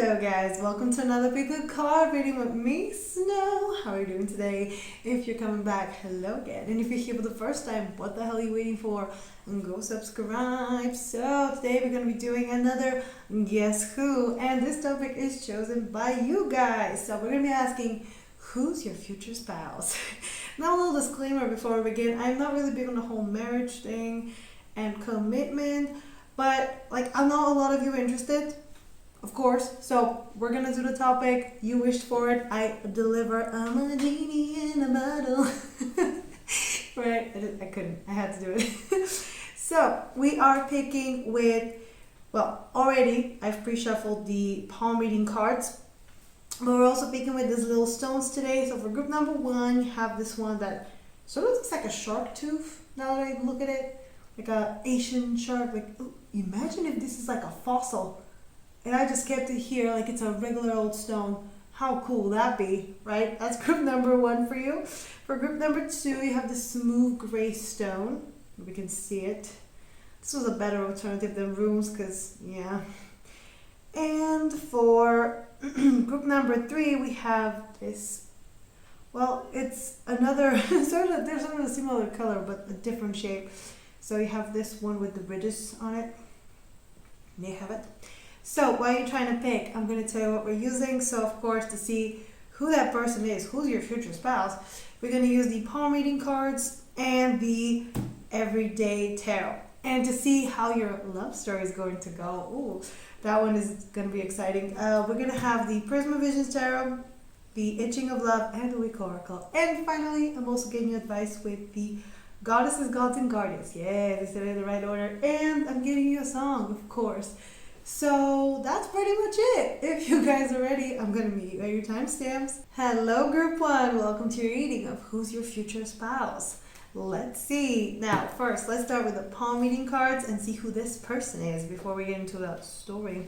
Hello guys, welcome to another Pick a Card reading with me, Snow. How are you doing today? If you're coming back, hello again. And if you're here for the first time, what the hell are you waiting for? And go subscribe. So today we're going to be doing another Guess Who? And this topic is chosen by you guys. So we're going to be asking, who's your future spouse? Now a little disclaimer before we begin. I'm not really big on the whole marriage thing and commitment. But I know a lot of you are interested. Of course, so we're gonna do the topic. You wished for it, I deliver. I'm a genie in a bottle. Right? I couldn't. I had to do it. So we are picking with, already I've pre-shuffled the palm reading cards, but we're also picking with these little stones today. So for group number one, you have this one that sort of looks like a shark tooth. Now that I look at it, like a Asian shark. Ooh, imagine if this is like a fossil. And I just kept it here like it's a regular old stone. How cool would that be, right? That's group number one for you. For group number two, you have the smooth gray stone. We can see it. This was a better alternative than runes because, yeah. And for group number three, we have this. Well, it's another, there's sort of a similar color, but a different shape. So you have this one with the ridges on it. There you have it. So while you're trying to pick, I'm going to tell you what we're using. So of course, to see who that person is, who's your future spouse, we're going to use the palm reading cards and the everyday tarot. And to see how your love story is going to go, ooh, that one is going to be exciting. We're going to have the Prisma Visions Tarot, the Itching of Love, and the Wick Oracle. And finally, I'm also giving you advice with the Goddesses, Gods, and Guardians. Yeah, they said it in the right order. And I'm giving you a song, of course. So that's pretty much it. If you guys are ready, I'm going to meet you at your timestamps. Hello, group one. Welcome to your reading of Who's Your Future Spouse. Let's see. Now, first, let's start with the palm reading cards and see who this person is before we get into the story.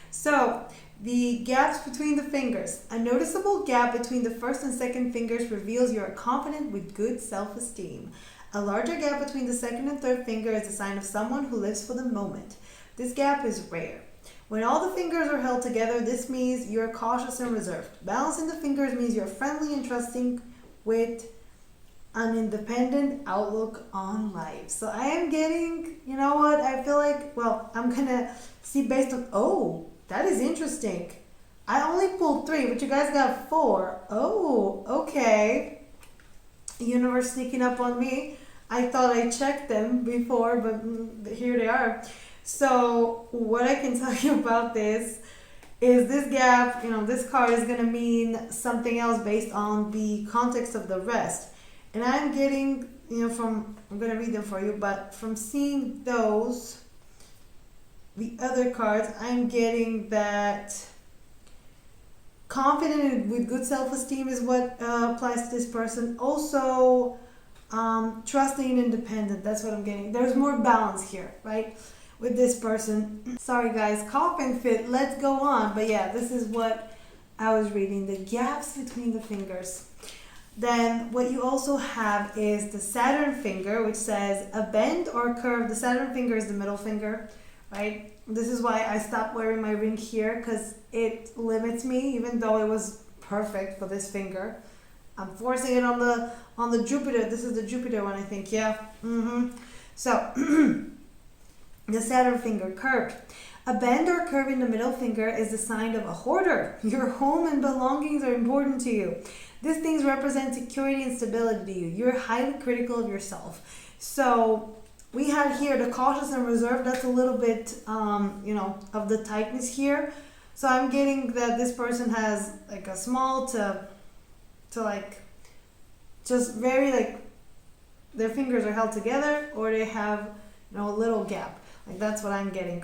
So, the gaps between the fingers. A noticeable gap between the first and second fingers reveals you are confident with good self-esteem. A larger gap between the second and third finger is a sign of someone who lives for the moment. This gap is rare. When all the fingers are held together, this means you're cautious and reserved. Balancing the fingers means you're friendly and trusting with an independent outlook on life. So I am getting, you know what, I feel like, I'm going to see based on, that is interesting. I only pulled 3, but you guys got 4. Oh, okay. Universe sneaking up on me. I thought I checked them before, but here they are. So what I can tell you about this is this gap, this card is going to mean something else based on the context of the rest. And I'm getting, I'm going to read them for you, but from seeing those, the other cards, I'm getting that confident with good self-esteem is what applies to this person. Also, trusting and independent, that's what I'm getting. There's more balance here, right? With this person. Sorry guys, cough and fit, let's go on. But yeah, this is what I was reading, the gaps between the fingers. Then what you also have is the Saturn finger, which says a bend or curve. The Saturn finger is the middle finger, right? This is why I stopped wearing my ring here, because it limits me, even though it was perfect for this finger. I'm forcing it on the Jupiter. This is the Jupiter one, I think. Yeah. So the Saturn finger curved. A bend or curve in the middle finger is the sign of a hoarder. Your home and belongings are important to you. These things represent security and stability to you. You're highly critical of yourself. So we had here the cautious and reserved. That's a little bit, of the tightness here. So I'm getting that this person has like a small to just very their fingers are held together, or they have, a little gap. That's what I'm getting.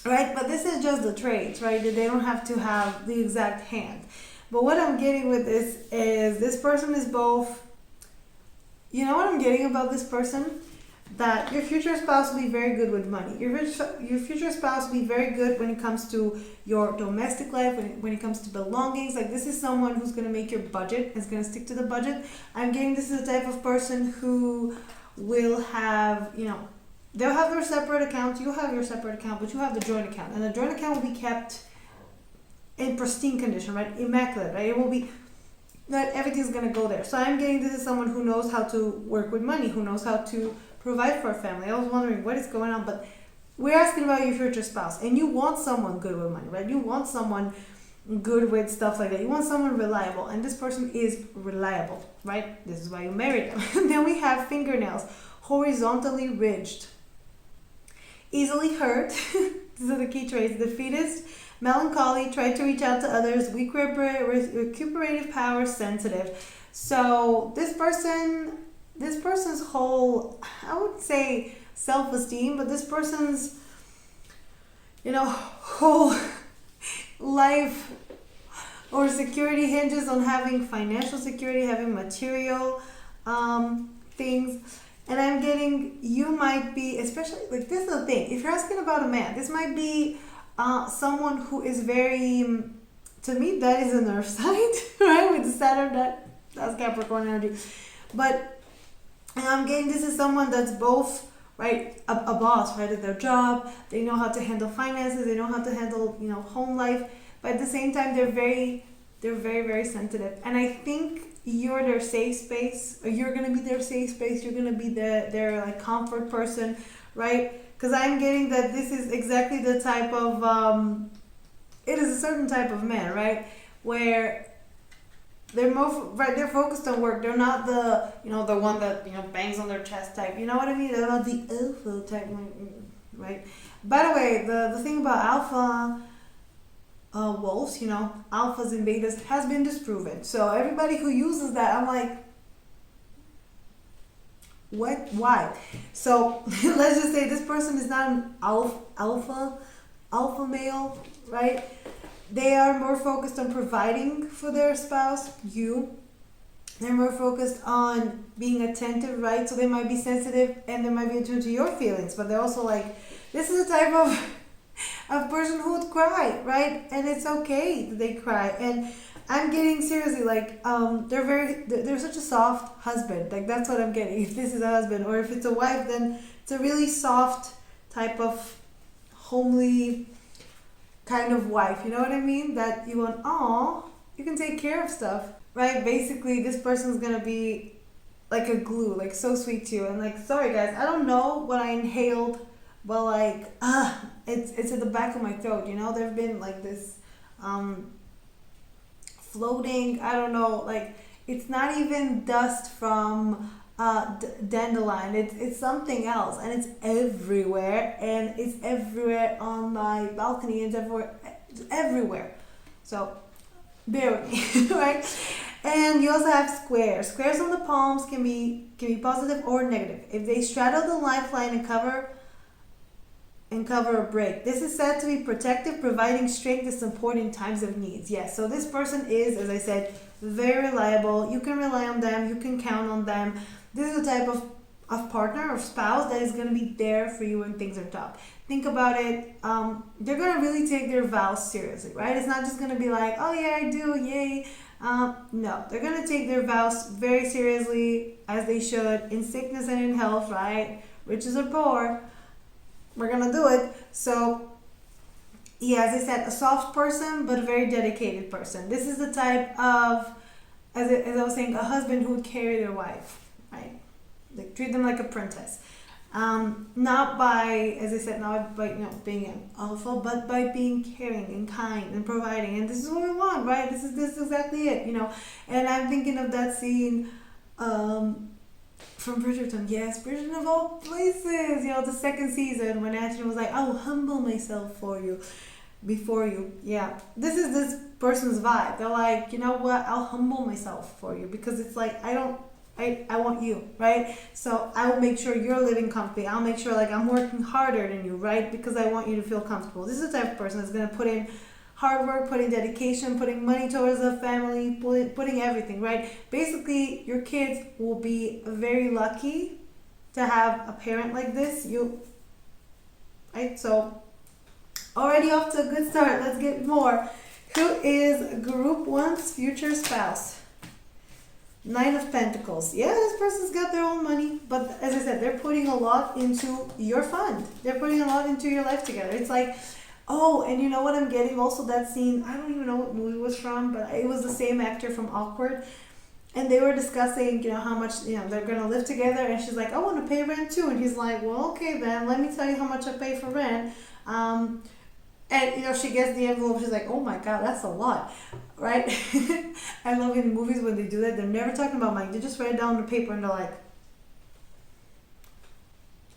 Right? But this is just the traits, right? They don't have to have the exact hand. But what I'm getting with this is this person is both, you know what I'm getting about this person? That your future spouse will be very good with money. Your future spouse will be very good when it comes to your domestic life, when it comes to belongings. This is someone who's going to make your budget, is going to stick to the budget. I'm getting this is the type of person who will have, they'll have their separate account. You have your separate account, but you have the joint account. And the joint account will be kept in pristine condition, right? Immaculate, right? It will be that everything's gonna go there. So I'm getting this is someone who knows how to work with money, who knows how to provide for a family. I was wondering what is going on, but we're asking about your future spouse, and you want someone good with money, right? You want someone good with stuff like that. You want someone reliable, and this person is reliable, right? This is why you married them. Then we have fingernails, horizontally ridged, easily hurt. These are the key traits. Defeatist, melancholy, try to reach out to others, weak recuperative power, sensitive. So this person's whole, I would say self-esteem, but this person's, whole life or security hinges on having financial security, having material things. And I'm getting, you might be, especially, like, this is the thing, if you're asking about a man, this might be someone who is very, to me, that is an earth sign, right? With the Saturn, that's Capricorn energy. But I'm getting, this is someone that's both, right, a boss, right, at their job. They know how to handle finances. They know how to handle, home life. But at the same time, they're very, very sensitive. And I think you're their safe space, or you're gonna be their safe space. You're gonna be their like comfort person, right? Because I'm getting that this is exactly the type of it is a certain type of man, right? Where they're more right. They're focused on work. They're not the the one that bangs on their chest type. You know what I mean? They're not the alpha type, right? By the way, the thing about alpha wolves, alphas and betas, has been disproven. So everybody who uses that, I'm like, what? Why? So let's just say this person is not an alpha male, right? They are more focused on providing for their spouse, you. They're more focused on being attentive, right? So they might be sensitive and they might be attuned to your feelings, but they're also like, this is a type of person who would cry, right? And it's okay that they cry. And I'm getting, seriously, like, they're such a soft husband. Like, that's what I'm getting. If this is a husband, or if it's a wife, then it's a really soft type of homely kind of wife. You know what I mean? That you want, you can take care of stuff, right? Basically, this person's gonna be like a glue, like so sweet to you. And like, sorry guys, I don't know what I inhaled, but like, it's at the back of my throat. There've been like this floating, I don't know, like, it's not even dust from dandelion. It's something else, and it's everywhere, on my balcony, and it's everywhere. So bear with me, right? And you also have squares. Squares on the palms can be positive or negative. If they straddle the lifeline and cover a break. This is said to be protective, providing strength and support in times of needs. Yes, so this person is, as I said, very reliable. You can rely on them. You can count on them. This is the type of partner or spouse that is going to be there for you when things are tough. Think about it. They're going to really take their vows seriously, right? It's not just going to be like, oh yeah, I do, yay. No, they're going to take their vows very seriously, as they should, in sickness and in health, right? Riches or poor. We're gonna do it. So yeah, as I said, a soft person, but a very dedicated person. This is the type of, as I was saying, a husband who would carry their wife, right? Like, treat them like a princess. Not by, as I said, not by being an alpha, but by being caring and kind and providing. And this is what we want, right? This is exactly it, And I'm thinking of that scene from Bridgerton. Yes, Bridgerton of all places. The second season when Anthony was like, "I'll humble myself before you." Yeah, this is this person's vibe. They're like, you know what? I'll humble myself for you, because it's like, I want you, right? So I will make sure you're living comfortably. I'll make sure, like, I'm working harder than you, right? Because I want you to feel comfortable. This is the type of person that's gonna put in hard work, putting dedication, putting money towards the family, putting everything, right? Basically, your kids will be very lucky to have a parent like this. Right? So, already off to a good start. Let's get more. Who is Group 1's future spouse? Nine of Pentacles. Yeah, this person's got their own money, but as I said, they're putting a lot into your fund. They're putting a lot into your life together. It's like, Oh, and you know what I'm getting? Also, that scene, I don't even know what movie it was from, but it was the same actor from Awkward. And they were discussing, how much, they're going to live together. And she's like, I want to pay rent too. And he's like, well, okay, then let me tell you how much I pay for rent. Um, and, she gets the envelope. She's like, oh my God, that's a lot. Right? I love in movies when they do that. They're never talking about money. They just write it down on the paper and they're like,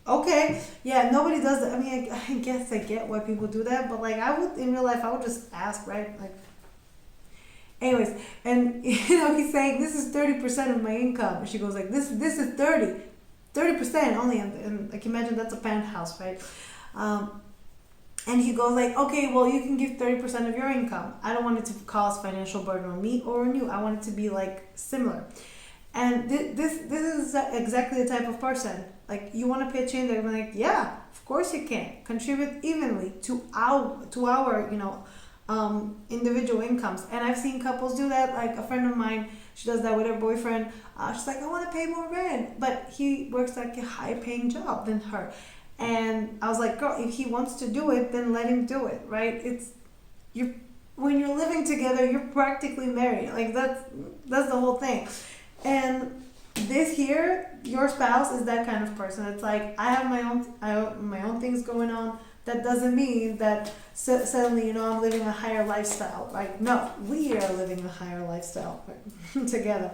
okay, yeah, nobody does that. I mean, I guess I get why people do that, but like I would in real life, I would just ask, right? Like, anyways, and he's saying this is 30% of my income, and she goes like, this is 30% only, and like imagine that's a penthouse, right? And he goes like, okay, well you can give 30% of your income. I don't want it to cause financial burden on me or on you. I want it to be like similar. And this is exactly the type of person. Like, you want to pitch in, they're like, yeah, of course you can. Contribute evenly to our individual incomes. And I've seen couples do that. Like a friend of mine, she does that with her boyfriend. She's like, I want to pay more rent, but he works like a high-paying job than her. And I was like, girl, if he wants to do it, then let him do it, right? When you're living together, you're practically married. Like that's the whole thing. And this here, your spouse is that kind of person. It's like, I have my own things going on. That doesn't mean that suddenly, I'm living a higher lifestyle. Like, no, we are living a higher lifestyle together.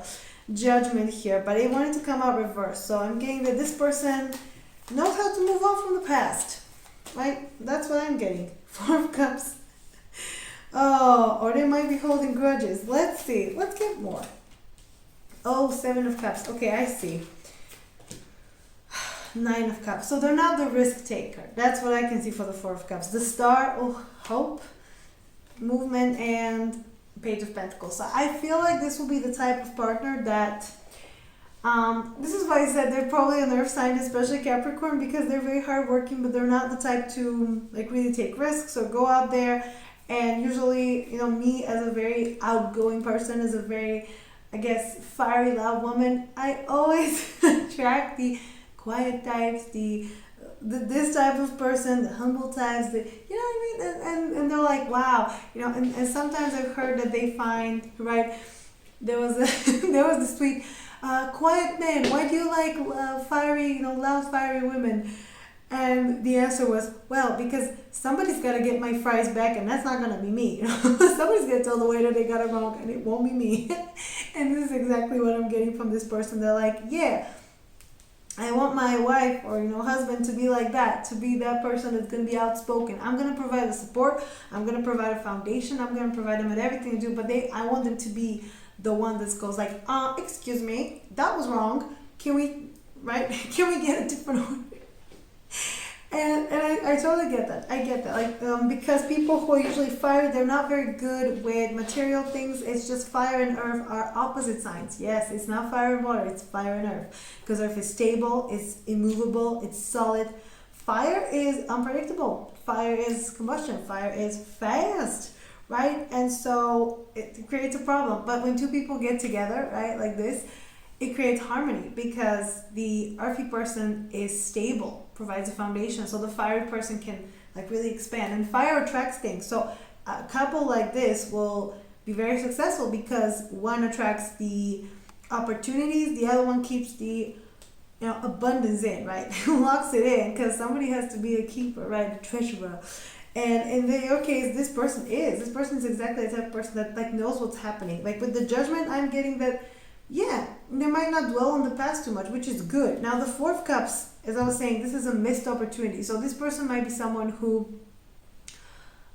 Judgment here, but it wanted to come out reverse. So I'm getting that this person knows how to move on from the past, right? That's what I'm getting. 4 of Cups. Oh, or they might be holding grudges. Let's see. Let's get more. Oh, 7 of Cups. Okay, I see. 9 of Cups. So they're not the risk taker. That's what I can see for the 4 of Cups. The Star, hope, movement, and Page of Pentacles. So I feel like this will be the type of partner that, this is why I said they're probably an earth sign, especially Capricorn, because they're very hardworking, but they're not the type to like really take risks or go out there. And usually, me as a very outgoing person, as a very, I guess, fiery, loud woman, I always attract the quiet types, this type of person, the humble types, you know what I mean? And they're like, wow, and sometimes I've heard that they find, right, there was this tweet, quiet men, why do you like fiery, loud, fiery women? And the answer was, well, because somebody's got to get my fries back, and that's not going to be me. Somebody's going to tell the waiter they got it wrong, and it won't be me. And this is exactly what I'm getting from this person. They're like, yeah, I want my wife or husband to be like that, to be that person that's going to be outspoken. I'm going to provide the support. I'm going to provide a foundation. I'm going to provide them with everything to do, but I want them to be the one that goes like, excuse me, that was wrong. Can we get a different order? And I totally get that. I get that. Like, because people who are usually fire, they're not very good with material things. It's just fire and earth are opposite signs. Yes, it's not fire and water, it's fire and earth. Because earth is stable, it's immovable, it's solid. Fire is unpredictable. Fire is combustion. Fire is fast, right? And so it creates a problem. But when two people get together, right, like this, it creates harmony because the earthy person is stable, provides a foundation, so the fiery person can like really expand. And fire attracts things. So a couple like this will be very successful because one attracts the opportunities, the other one keeps the abundance in, right? Locks it in because somebody has to be a keeper, right? A treasurer. And in your case, this person is exactly the type of person that like knows what's happening. Like with the Judgment, I'm getting that. Yeah, they might not dwell on the past too much, which is good. Now, the 4 of Cups, as I was saying, this is a missed opportunity. So this person might be someone who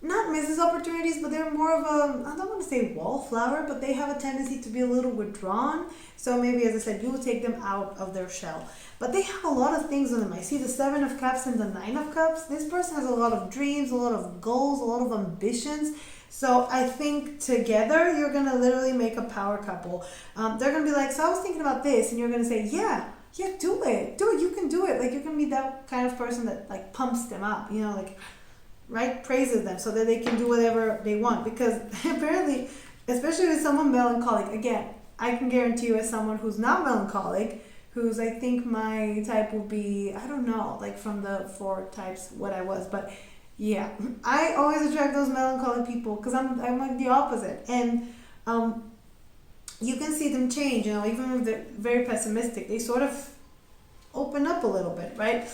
not misses opportunities, but they're more of a, I don't want to say wallflower, but they have a tendency to be a little withdrawn. So maybe, as I said, you will take them out of their shell. But they have a lot of things on them. I see the 7 of Cups and the 9 of Cups. This person has a lot of dreams, a lot of goals, a lot of ambitions. So I think together you're going to literally make a power couple. They're going to be like, so I was thinking about this. And you're going to say, yeah, do it. You can do it. Like you're going to be that kind of person that like pumps them up, like, right? Praises them so that they can do whatever they want. Because apparently, especially with someone melancholic, again, I can guarantee you as someone who's not melancholic, who's I think my type will be, I don't know, like from the 4 types what I was, but Yeah, I always attract those melancholy people because I'm like the opposite, and um, you can see them change. You know, even if they're very pessimistic, they sort of open up a little bit, right?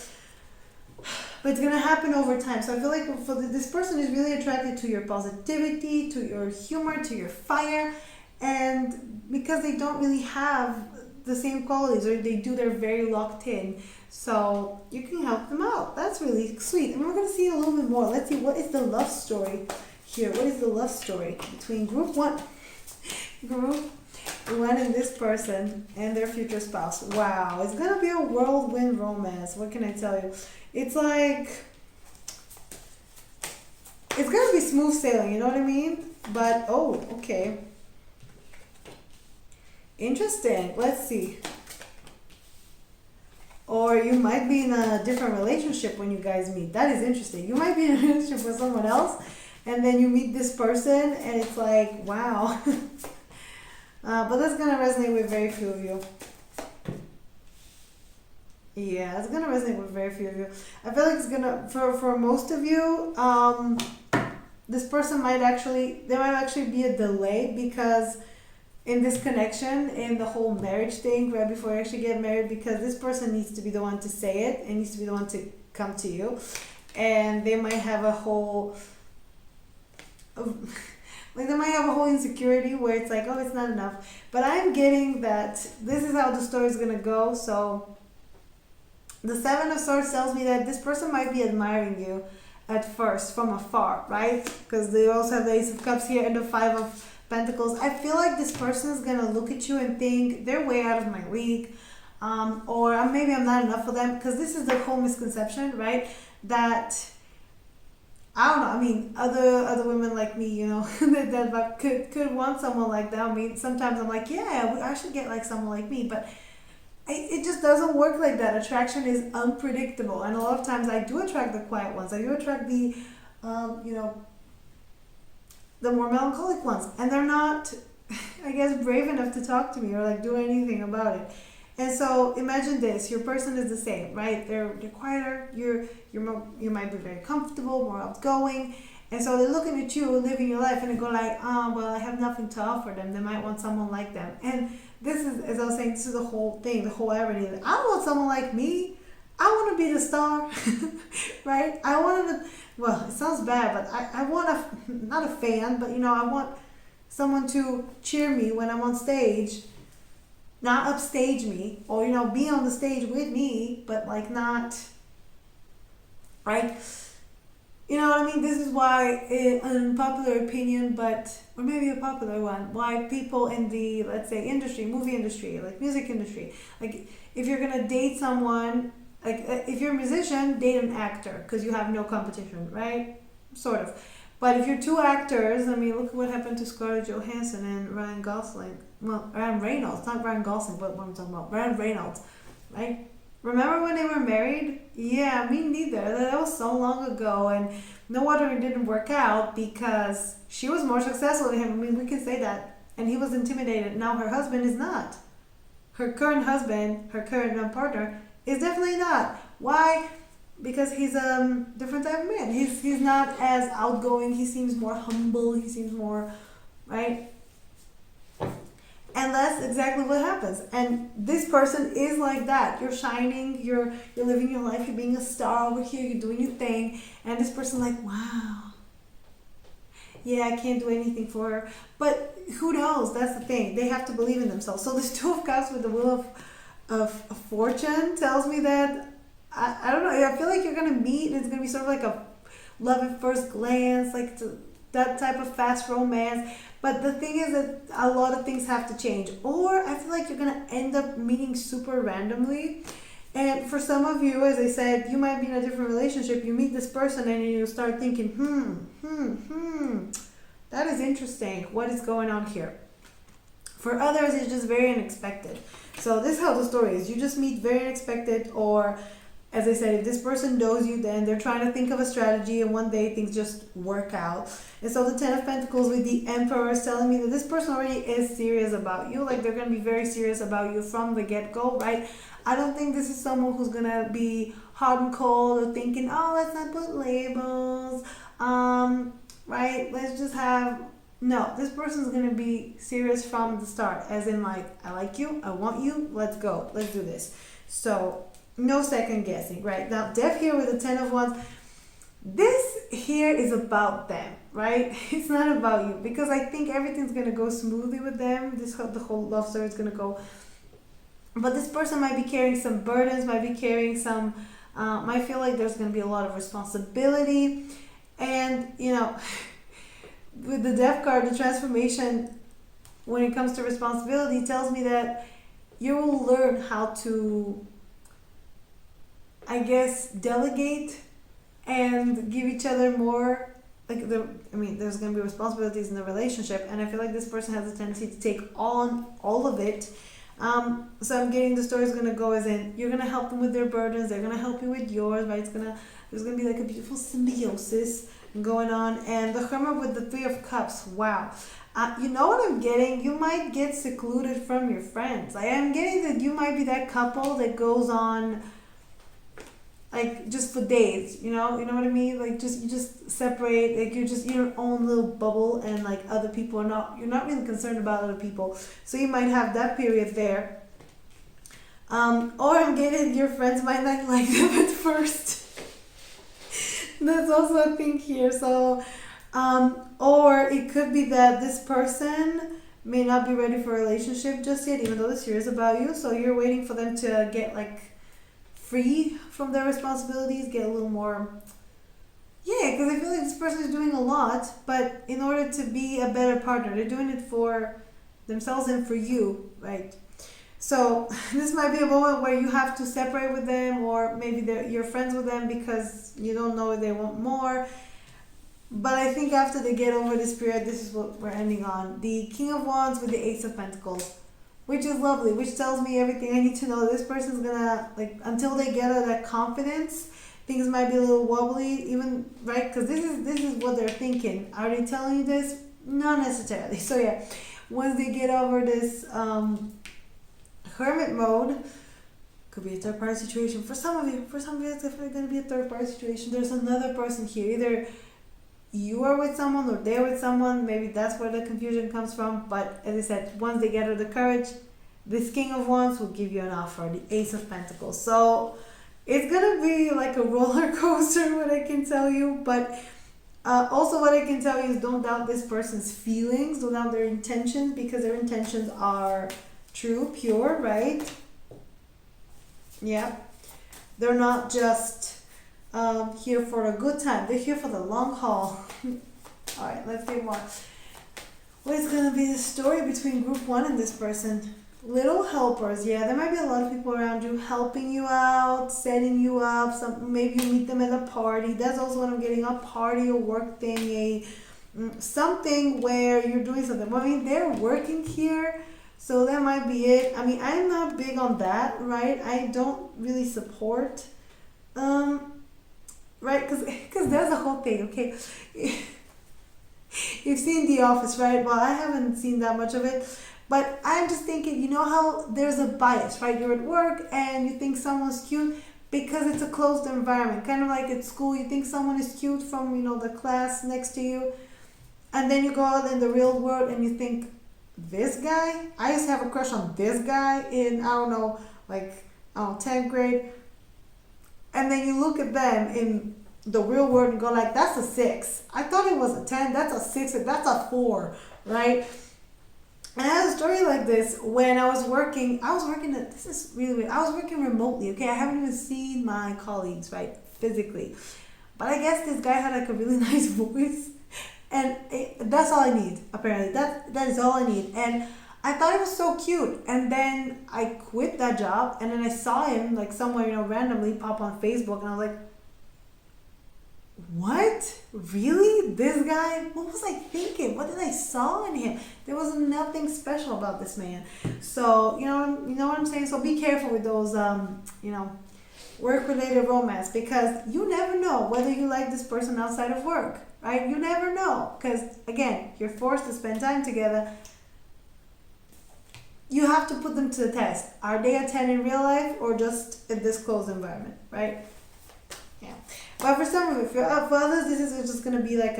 But it's gonna happen over time. So I feel like this person is really attracted to your positivity, to your humor, to your fire, and because they don't really have the same qualities, or they do, they're very locked in. So you can help them out. That's really sweet. And we're gonna see a little bit more. Let's see, what is the love story here? What is the love story between group one and this person and their future spouse? Wow, it's gonna be a whirlwind romance. What can I tell you? It's like, it's gonna be smooth sailing, you know what I mean? But oh, okay, interesting. Let's see. Or you might be in a different relationship when you guys meet. That is interesting. You might be in a relationship with someone else, and then you meet this person, and it's like, wow. But that's gonna resonate with very few of you. Yeah, it's gonna resonate with very few of you. I feel like it's gonna, for most of you, this person might actually, there might actually be a delay, because in this connection, in the whole marriage thing, right before you actually get married, because this person needs to be the one to say it, and needs to be the one to come to you, and they might have a whole like they might have a whole insecurity where it's like, oh, it's not enough. But I'm getting that this is how the story is gonna go. So the Seven of Swords tells me that this person might be admiring you at first from afar, right? Because they also have the Ace of Cups here and the Five of Pentacles. I feel like this person is gonna look at you and think they're way out of my league, or maybe I'm not enough for them, because this is the whole misconception, right? That I don't know. I mean, other women like me, you know, that could want someone like that. I mean, sometimes I'm like, yeah, I should get like someone like me, but it just doesn't work like that. Attraction is unpredictable, and a lot of times I do attract the quiet ones. I do attract the, you know, the more melancholic ones, and they're not, I guess, brave enough to talk to me or like do anything about it. And so imagine this: your person is the same, right? They're quieter. You might be very comfortable, more outgoing, and so they're looking at you, living your life, and they go like, well, I have nothing to offer them. They might want someone like them. And this is, as I was saying, this is the whole thing, the whole irony. I don't want someone like me. I want to be the star, right? I want to. Well, it sounds bad, but I want not a fan, but you know, I want someone to cheer me when I'm on stage. Not upstage me, or you know, be on the stage with me, but like not, right? You know what I mean? This is why, an unpopular opinion, but or maybe a popular one, why people in the, let's say, industry, movie industry, like music industry, like if you're gonna date someone, like if you're a musician, date an actor because you have no competition, right? Sort of. But if you're two actors, I mean, look at what happened to Scarlett Johansson and Ryan Gosling. Well, Ryan Reynolds, not Ryan Gosling, but what I'm talking about, Ryan Reynolds, right? Remember when they were married? Yeah, me neither. That was so long ago, and no wonder it didn't work out because she was more successful than him. I mean, we can say that. And he was intimidated. Now her husband is not. Her current husband, her current partner, is definitely not. Why? Because he's a different type of man. He's not as outgoing. He seems more humble. He seems more, right? And that's exactly what happens. And this person is like that. You're shining. You're living your life. You're being a star over here. You're doing your thing. And this person like, wow. Yeah, I can't do anything for her. But who knows? That's the thing. They have to believe in themselves. So this Two of Cups with the Wheel of Fortune tells me that I don't know. I feel like you're gonna meet, and it's gonna be sort of like a love at first glance, like that type of fast romance. But the thing is that a lot of things have to change, or I feel like you're gonna end up meeting super randomly. And for some of you, as I said, you might be in a different relationship. You meet this person, and you start thinking, that is interesting. What is going on here? For others, it's just very unexpected. So this is how the story is. You just meet very unexpected, or as I said, if this person knows you, then they're trying to think of a strategy, and one day things just work out. And so the Ten of Pentacles with the Emperor is telling me that this person already is serious about you. Like, they're going to be very serious about you from the get-go, right? I don't think this is someone who's going to be hot and cold, or thinking, oh, let's not put labels, right? Let's just have, no, this person's gonna be serious from the start, as in like, I like you, I want you, let's go, let's do this. So no second guessing, right? Now, Death here with the 10 of Wands, this here is about them, right? It's not about you, because I think everything's gonna go smoothly with them. The whole love story is gonna go, but this person might be carrying some burdens, might be carrying some, might feel like there's gonna be a lot of responsibility, and you know, with the Death card, the transformation when it comes to responsibility tells me that you will learn how to, I guess, delegate and give each other more, like there's going to be responsibilities in the relationship, and I feel like this person has a tendency to take on all of it. So I'm getting the story is going to go as in, you're going to help them with their burdens, they're going to help you with yours, right? There's going to be like a beautiful symbiosis going on. And the Hermit with the 3 of Cups, wow. You know what I'm getting? You might get secluded from your friends. I am getting that you might be that couple that goes on like just for days, you know what I mean? Like you just separate, like you're just your own little bubble, and like other people you're not really concerned about other people. So you might have that period there. Or I'm getting your friends might not like them at first. That's also a thing here. So, or it could be that this person may not be ready for a relationship just yet, even though this year is about you. So you're waiting for them to get like free from their responsibilities, get a little more, because I feel like this person is doing a lot, but in order to be a better partner, they're doing it for themselves and for you, right? So this might be a moment where you have to separate with them, or maybe you're friends with them because you don't know if they want more. But I think after they get over this period, this is what we're ending on. The King of Wands with the Ace of Pentacles, which is lovely, which tells me everything I need to know. This person's gonna, like, until they get that confidence, things might be a little wobbly, even, right? Because this is what they're thinking. Are they telling you this? Not necessarily. So yeah, once they get over this hermit mode, could be a third party situation. For some of you, it's definitely going to be a third party situation. There's another person here. Either you are with someone or they're with someone. Maybe that's where the confusion comes from. But as I said, once they gather the courage, this King of Wands will give you an offer, the Ace of Pentacles. So it's going to be like a roller coaster, what I can tell you. But also what I can tell you is don't doubt this person's feelings, don't doubt their intentions, because their intentions are true, pure, right? Yeah. They're not just here for a good time. They're here for the long haul. All right, let's get more. What is going to be the story between group 1 and this person? Little helpers. Yeah, there might be a lot of people around you helping you out, setting you up. Maybe you meet them at a party. That's also what I'm getting, a party, a work thing, something where you're doing something. I mean, they're working here, so that might be it. I mean, I'm not big on that, right? I don't really support, right? Because there's a whole thing, okay? You've seen The Office, right? Well, I haven't seen that much of it, but I'm just thinking, you know how there's a bias, right? You're at work and you think someone's cute because it's a closed environment. Kind of like at school, you think someone is cute from, the class next to you, and then you go out in the real world and you think, this guy? I used to have a crush on this guy in, 10th grade. And then you look at them in the real world and go like, that's a 6. I thought it was a 10. That's a 6. That's a 4, right? And I had a story like this when I was working this is really weird. I was working remotely, okay? I haven't even seen my colleagues, right? Physically. But I guess this guy had like a really nice voice. And that's all I need, apparently. That is all I need. And I thought it was so cute. And then I quit that job. And then I saw him like somewhere, randomly pop on Facebook. And I was like, what? Really? This guy? What was I thinking? What did I saw in him? There was nothing special about this man. So, you know what I'm saying? So be careful with those, work-related romance, because you never know whether you like this person outside of work, right? You never know, because again, you're forced to spend time together. You have to put them to the test. Are they a 10 in real life or just in this closed environment, right? But for some of it, for others, this is just gonna be like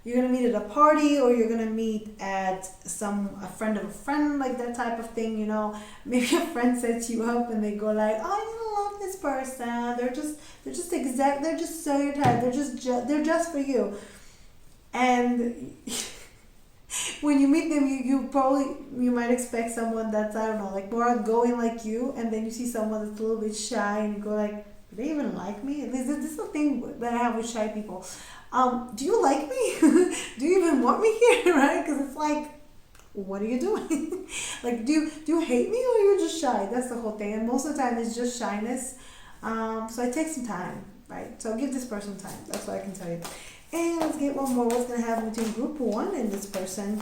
you're gonna meet at a party, or you're gonna meet at a friend of a friend, like that type of thing. You know, maybe a friend sets you up and they go like, "Oh, you love this person. They're just so your type. They're just for you." And when you meet them, you might expect someone that's, I don't know, like more outgoing like you, and then you see someone that's a little bit shy, and you go like, do they even like me? This is the thing that I have with shy people. Do you like me? Do you even want me here? Right? Because it's like, what are you doing? Like, do you hate me, or you're just shy? That's the whole thing. And most of the time, it's just shyness. So it takes some time, right? So give this person time. That's what I can tell you. And let's get one more. What's going to happen between group 1 and this person?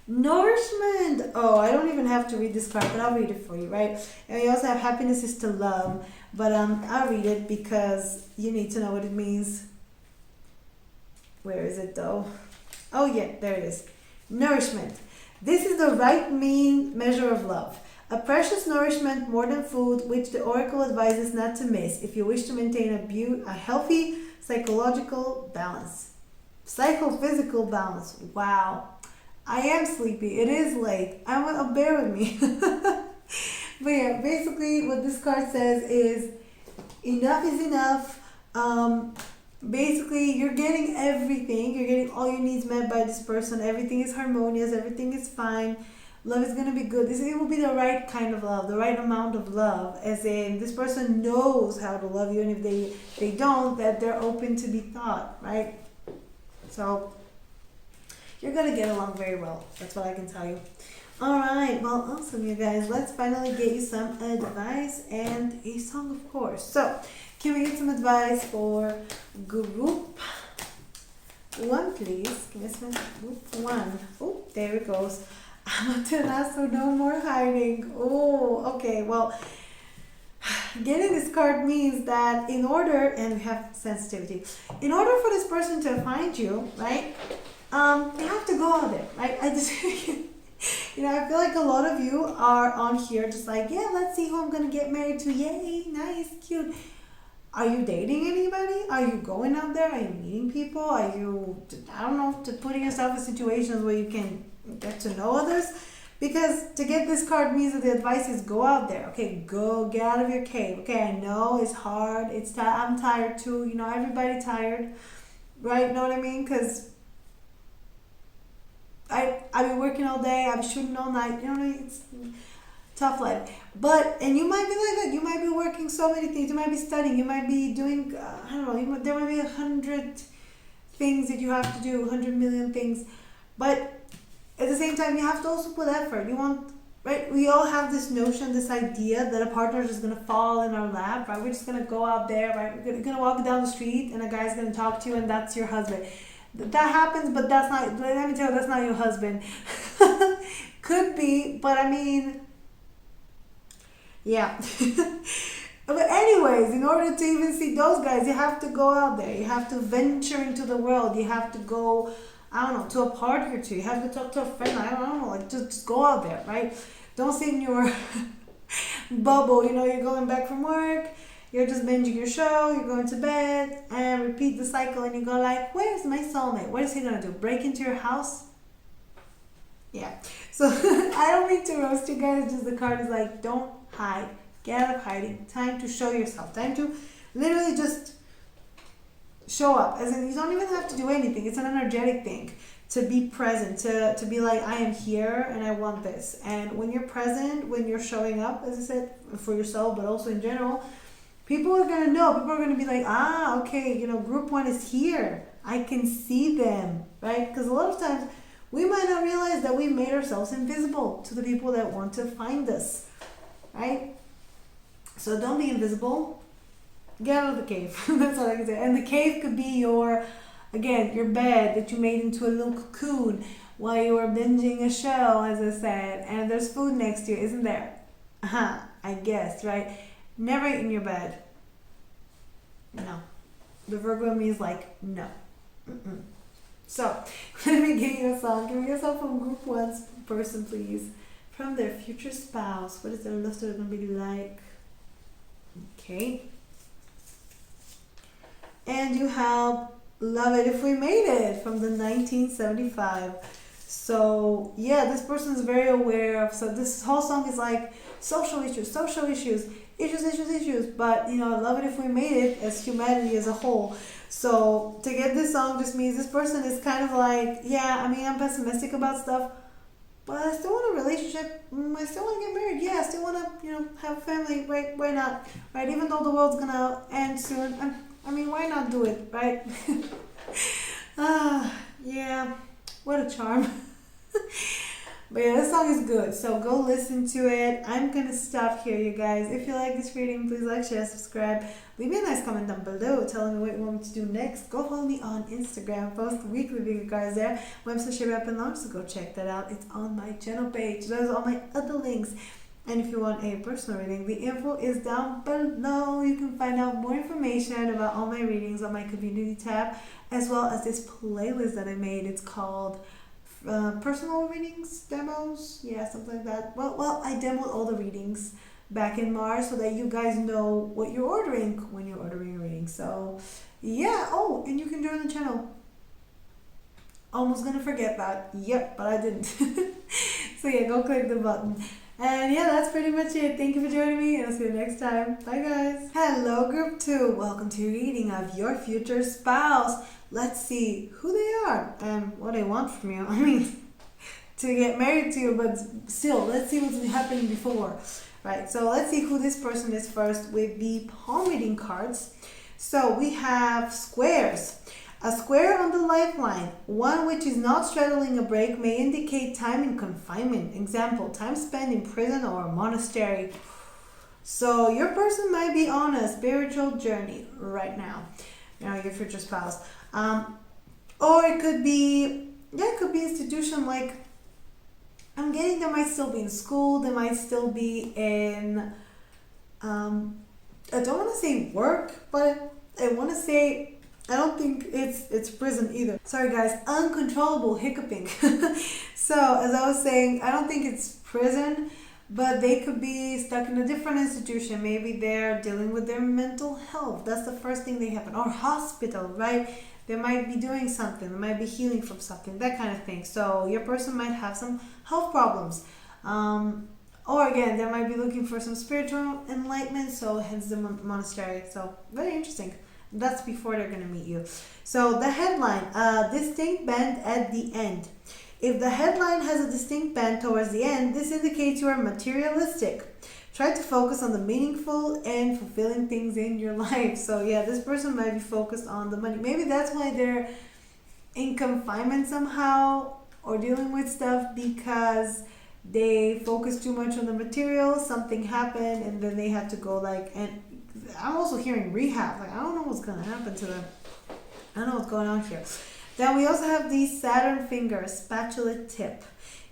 Nourishment. Oh, I don't even have to read this card, but I'll read it for you, right? And we also have happiness is to love, but I'll read it because you need to know what it means. Where is it though? Oh yeah, there it is. Nourishment. This is the right mean measure of love. A precious nourishment more than food, which the oracle advises not to miss if you wish to maintain a healthy psychological balance. Psychophysical balance. Wow. I am sleepy. It is late. Bear with me. But yeah, basically what this card says is enough is enough. Basically, you're getting everything. You're getting all your needs met by this person. Everything is harmonious. Everything is fine. Love is going to be good. It will be the right kind of love, the right amount of love. As in, this person knows how to love you, and if they don't, that they're open to be taught, right? So, you're going to get along very well. That's what I can tell you. Alright, well, awesome, you guys. Let's finally get you some advice and a song, of course. So, can we get some advice for group 1, please? Give me some group 1. Oh, there it goes. Amaterasu, so no more hiding. Oh, okay, well, getting this card means that in order, and we have sensitivity, in order for this person to find you, right, you have to go out there, right? I feel like a lot of you are on here just like, yeah, let's see who I'm gonna get married to. Yay, nice, cute. Are you dating anybody? Are you going out there? Are you meeting people? Are you, I don't know, putting yourself in situations where you can get to know others? Because to get this card means that the advice is go out there. Okay, go, get out of your cave. Okay, I know it's hard. I'm tired too. You know, everybody tired, right? You know what I mean? Because I've been working all day. I'm shooting all night. You know what I mean? It's tough life. And you might be like that. You might be working so many things. You might be studying. You might be doing, I don't know, there might be 100 things that you have to do, 100 million things. But at the same time, you have to also put effort. Right? We all have this notion, this idea that a partner is just going to fall in our lap, right? We're just going to go out there, right? We're going to walk down the street and a guy's going to talk to you and that's your husband. That happens, but that's not, let me tell you, that's not your husband. Could be, but I mean, yeah. But anyways, in order to even see those guys, you have to go out there. You have to venture into the world. You have to go, I don't know, to a party or two. You have to talk to a friend. I don't know, like just go out there, right? Don't sit in your bubble. You know, you're going back from work. You're just binging your show, you're going to bed, and repeat the cycle, and you go like, where's my soulmate? What is he gonna do? Break into your house? Yeah. So I don't mean to roast you guys, just the card is like, don't hide. Get out of hiding. Time to show yourself. Time to literally just show up. As in, you don't even have to do anything. It's an energetic thing. To be present, to be like, I am here and I want this. And when you're present, when you're showing up, as I said, for yourself, but also in general, people are going to know. People are going to be like, okay, group 1 is here. I can see them, right? Because a lot of times we might not realize that we made ourselves invisible to the people that want to find us, right? So don't be invisible. Get out of the cave. That's all I can say. And the cave could be your bed that you made into a little cocoon while you were binging a show, as I said, and there's food next to you, isn't there? I guess, right? Never eat in your bed. No. The Virgo in me is like, no. Mm-mm. So, let me give you a song. Give me a song from group 1's person, please. From their future spouse. What is their luster going to be like? Okay. And you have Love It If We Made It from the 1975. So yeah, this person is very aware of, so this whole song is like social issues, issues, but you know, I love it if we made it as humanity as a whole. So to get this song just means this person is kind of like, yeah, I mean, I'm pessimistic about stuff, but I still want a relationship. I still want to get married. Yeah, I still want to, you know, have a family. Right? Why not? Right? Even though the world's gonna end soon, I mean, why not do it? Right? Yeah. What a charm. But yeah, this song is good, so go listen to it. I'm gonna stop here, you guys. If you like this reading, please like, share, subscribe. Leave me a nice comment down below telling me what you want me to do next. Go follow me on Instagram. Post weekly video cards there. I'm Sasha Rap and Launch, so go check that out. It's on my channel page. There's all my other links. And if you want a personal reading, the info is down below. You can find out more information about all my readings on my community tab, as well as this playlist that I made. It's called personal readings, demos, yeah, something like that. Well, I demoed all the readings back in March so that you guys know what you're ordering when you're ordering a reading. So yeah, oh, and you can join the channel. Almost gonna forget that. Yep, but I didn't. So yeah, go click the button. And yeah, that's pretty much it. Thank you for joining me, and I'll see you next time. Bye, guys. Hello, group 2. Welcome to your reading of your future spouse. Let's see who they are and what they want from you. I mean, to get married to you, but still, let's see what's happened before. Right, so let's see who this person is first with the palm reading cards. So we have squares. A square on the lifeline, one which is not straddling a break, may indicate time in confinement. Example, time spent in prison or a monastery. So your person might be on a spiritual journey right now, you know, your future spouse. Or it could be, yeah, it could be institution, like, I'm getting they might still be in school, they might still be in, I don't want to say work, but I want to say, I don't think it's prison either. Sorry guys, uncontrollable hiccuping. So as I was saying, I don't think it's prison, but they could be stuck in a different institution. Maybe they're dealing with their mental health. That's the first thing they happen. Or hospital, right? They might be doing something. They might be healing from something, that kind of thing. So your person might have some health problems. Or again, they might be looking for some spiritual enlightenment, so hence the monastery. So very interesting. That's before they're going to meet you. So the headline, distinct bend at the end. If the headline has a distinct bend towards the end, this indicates you are materialistic. Try to focus on the meaningful and fulfilling things in your life. So yeah, this person might be focused on the money. Maybe that's why they're in confinement somehow or dealing with stuff, because they focus too much on the material. Something happened and then they had to go like, and I'm also hearing rehab. Like, I don't know what's going to happen to them. I don't know what's going on here. Then we also have the Saturn finger, spatula tip.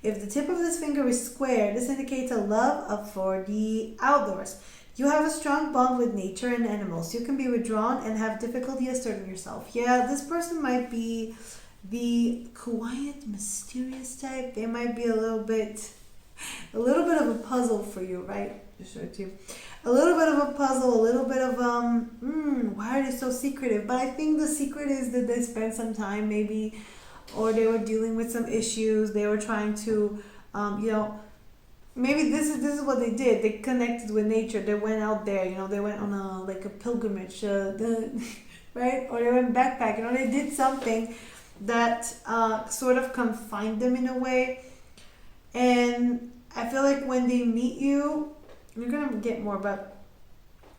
If the tip of this finger is square, this indicates a love for the outdoors. You have a strong bond with nature and animals. You can be withdrawn and have difficulty asserting yourself. Yeah, this person might be the quiet, mysterious type. They might be a little bit of a puzzle for you, right? Just show it to you. A little bit of a puzzle, a little bit of why are they so secretive? But I think the secret is that they spent some time maybe, or they were dealing with some issues. They were trying to, maybe this is what they did. They connected with nature. They went out there, they went on a pilgrimage, right? Or they went backpacking, they did something that sort of confined them in a way. And I feel like when they meet you, you're gonna get more, but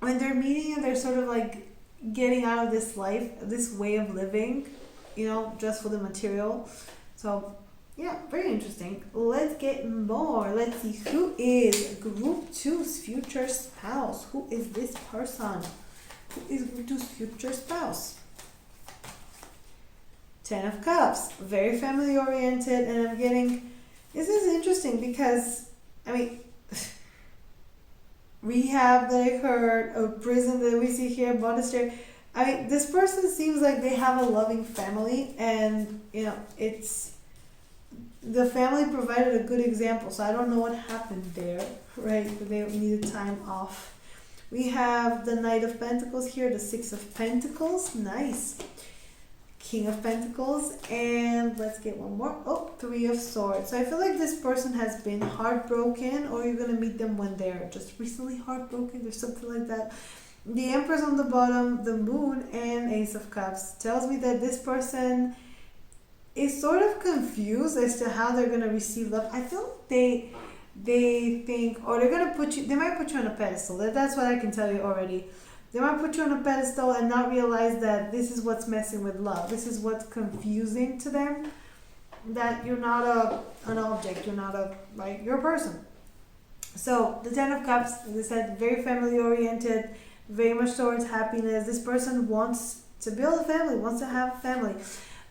when they're meeting you, they're sort of like getting out of this life, this way of living, just for the material. So yeah, very interesting. Let's get more. Let's see who is Group 2's future spouse. Who is this person? Who is Group 2's future spouse? 10 of Cups, very family oriented, and I'm getting, this is interesting because, rehab that I heard, or prison that we see here, monastery. This person seems like they have a loving family, and it's, the family provided a good example. So I don't know what happened there, right? But they needed time off We have the Knight of Pentacles here, the Six of Pentacles, nice. King of Pentacles, and let's get one more. Oh, Three of Swords. So I feel like this person has been heartbroken, or you're gonna meet them when they're just recently heartbroken or something like that. The Empress on the bottom, the Moon, and Ace of Cups tells me that this person is sort of confused as to how they're gonna receive love. I feel like they think, or they're gonna put you. They might put you on a pedestal. That's what I can tell you already. They might put you on a pedestal and not realize that this is what's messing with love. This is what's confusing to them. That you're not an object. You're not you're a person. So the Ten of Cups, as I said, very family oriented, very much towards happiness. This person wants to build a family, wants to have a family.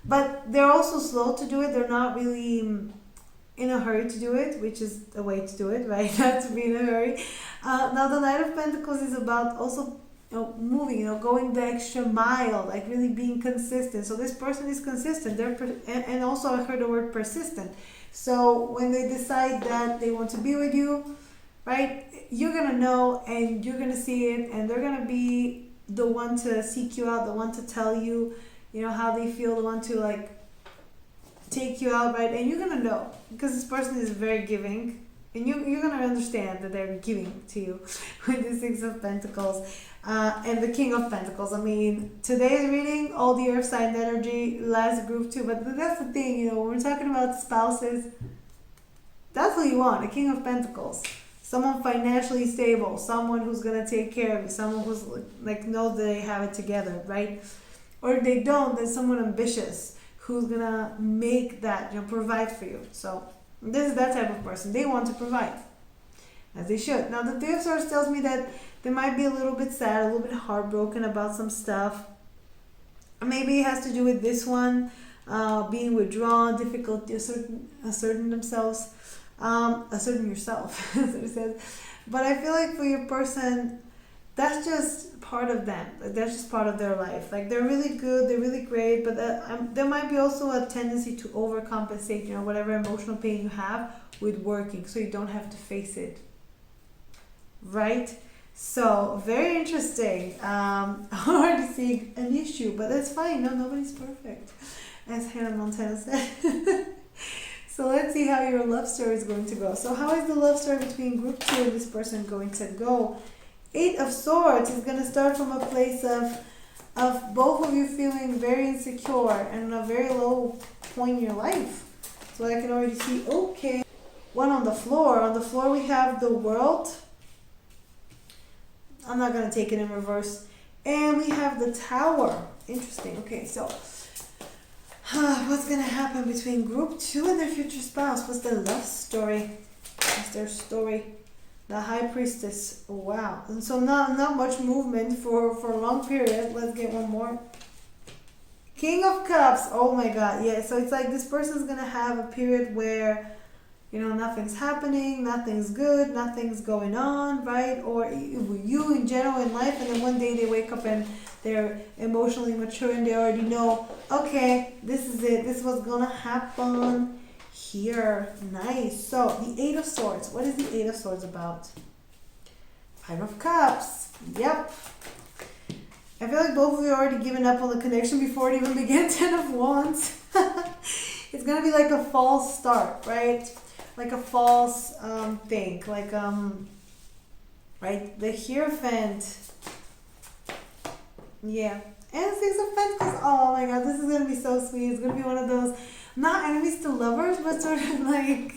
But they're also slow to do it. They're not really in a hurry to do it, which is a way to do it, right? Not to be in a hurry. Now the Knight of Pentacles is about also moving, going the extra mile, like really being consistent. So this person is consistent. And also I heard the word persistent. So when they decide that they want to be with you, right, you're gonna know and you're gonna see it, and they're gonna be the one to seek you out, the one to tell you, how they feel, the one to take you out, right? And you're gonna know because this person is very giving. And you're going to understand that they're giving to you with the Six of Pentacles and the King of Pentacles. I mean, today's reading, all the earth sign energy, last group too. But that's the thing, when we're talking about spouses, that's what you want, a King of Pentacles. Someone financially stable, someone who's going to take care of you, someone who's knows that they have it together, right? Or if they don't, then someone ambitious who's going to make that, provide for you. So this is that type of person. They want to provide, as they should. Now, the Three of Swords tells me that they might be a little bit sad, a little bit heartbroken about some stuff. Maybe it has to do with this one, being withdrawn, difficulty asserting themselves, asserting yourself, as it says. But I feel like for your person, that's just part of them. That's just part of their life. They're really good, they're really great, but there might be also a tendency to overcompensate, whatever emotional pain you have with working, so you don't have to face it. Right? So, very interesting. I'm already seeing an issue, but that's fine. No, nobody's perfect, as Hannah Montana said. So let's see how your love story is going to go. So how is the love story between group 2 and this person going to go? Eight of Swords is going to start from a place of both of you feeling very insecure and a very low point in your life. So I can already see, okay. One on the floor. On the floor we have the World. I'm not going to take it in reverse. And we have the Tower. Interesting. Okay, so what's going to happen between group 2 and their future spouse? What's the love story? What's their story? The High Priestess. Wow. And so not much movement for a long period. Let's get one more. King of Cups. Oh my God. Yeah. So it's like this person's going to have a period where, nothing's happening, nothing's good, nothing's going on, right? Or you in general in life. And then one day they wake up and they're emotionally mature and they already know, okay, this is it. This is what's going to happen. Here, nice. So the Eight of Swords. What is the Eight of Swords about? Five of Cups. Yep. I feel like both of you already given up on the connection before it even began. Ten of Wands. It's gonna be like a false start, right? Like a false thing. Right? The Hierophant. Yeah. And Six of Pentacles. Oh my God, this is gonna be so sweet. It's gonna be one of those, not enemies to lovers, but sort of like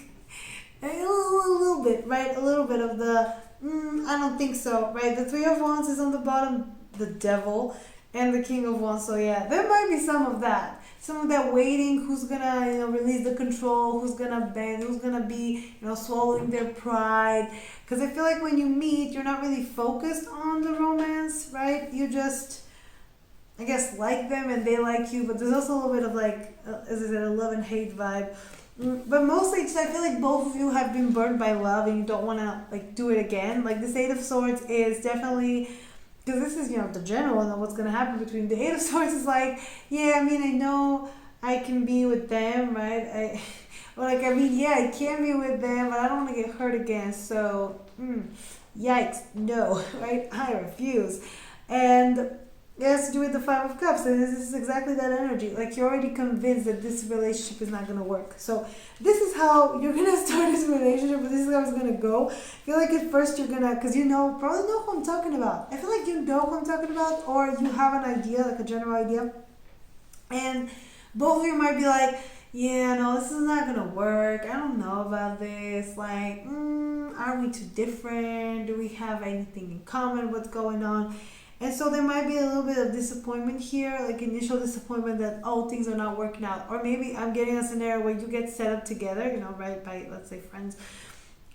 a little bit, right? A little bit of the, I don't think so, right? The Three of Wands is on the bottom, the Devil, and the King of Wands. So yeah, there might be some of that. Some of that waiting, who's gonna, release the control, who's gonna bend, who's gonna be, swallowing their pride. Because I feel like when you meet, you're not really focused on the romance, right? You just, I guess, like them and they like you, but there's also a little bit of as I said, a love and hate vibe. But mostly, I feel like both of you have been burned by love and you don't want to do it again. This Eight of Swords is definitely, because this is the general and what's going to happen between the Eight of Swords is I know I can be with them, right? I can be with them, but I don't want to get hurt again. So Yikes, no, right? I refuse. And it has to do with the Five of Cups, and this is exactly that energy. Like you're already convinced that this relationship is not gonna work. So this is how you're gonna start this relationship, but this is how it's gonna go. I feel like at first you're gonna, cause probably know who I'm talking about. I feel like you know who I'm talking about, or you have an idea, like a general idea, and both of you might be like, yeah, no, this is not gonna work. I don't know about this. Like, are we too different? Do we have anything in common? What's going on? And so there might be a little bit of disappointment here, like initial disappointment that, oh, things are not working out. Or maybe I'm getting a scenario where you get set up together, right, by, let's say, friends.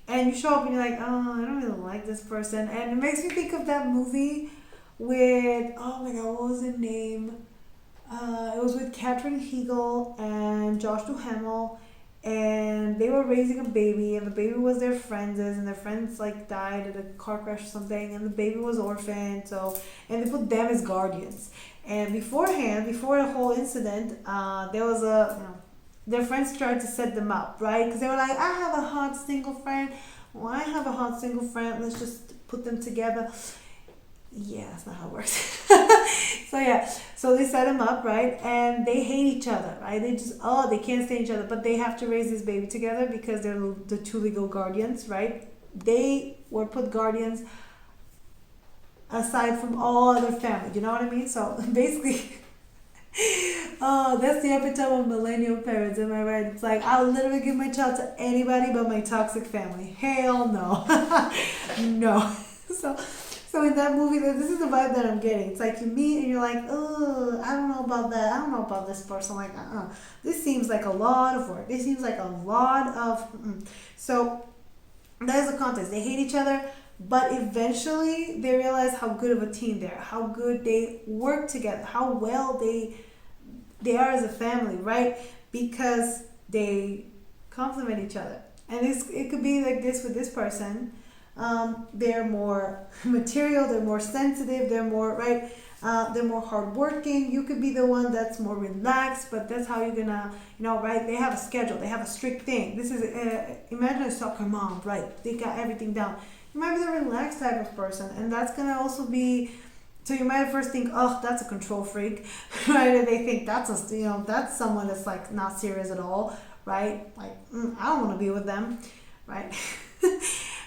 And you show up and you're like, oh, I don't really like this person. And it makes me think of that movie with, oh my God, what was the name? It was with Katherine Heigl and Josh Duhamel, and they were raising a baby, and the baby was their friends', and their friends like died at a car crash or something, and the baby was orphaned. So, and they put them as guardians. And beforehand, before the whole incident, there was their friends tried to set them up, right? Because they were like, I have a hot single friend. Well, I have a hot single friend. Let's just put them together. Yeah, that's not how it works. So they set them up, right? And they hate each other, right? They can't stand each other, but they have to raise this baby together because they're the two legal guardians, right? They were put guardians aside from all other family. You know what I mean? So basically, oh, that's the epitome of millennial parents, am I right? It's like, I'll literally give my child to anybody but my toxic family. Hell no. No. So in that movie, this is the vibe that I'm getting. It's like you meet and you're like, oh, I don't know about that. I don't know about this person. Like, this seems like a lot of work. This seems like a lot of. So that is the context. They hate each other, but eventually they realize how good of a team they are, how good they work together, how well they are as a family, right? Because they complement each other. And it could be like this with this person. They're more material, they're more sensitive, they're more, right? They're more hardworking. You could be the one that's more relaxed, but that's how you're gonna, right? They have a schedule, they have a strict thing. This is, imagine a soccer mom, right? They got everything down. You might be the relaxed type of person, and that's gonna also be, so you might first think, oh, that's a control freak, right? And they think that's that's someone that's like not serious at all, right? Like, I don't want to be with them, right?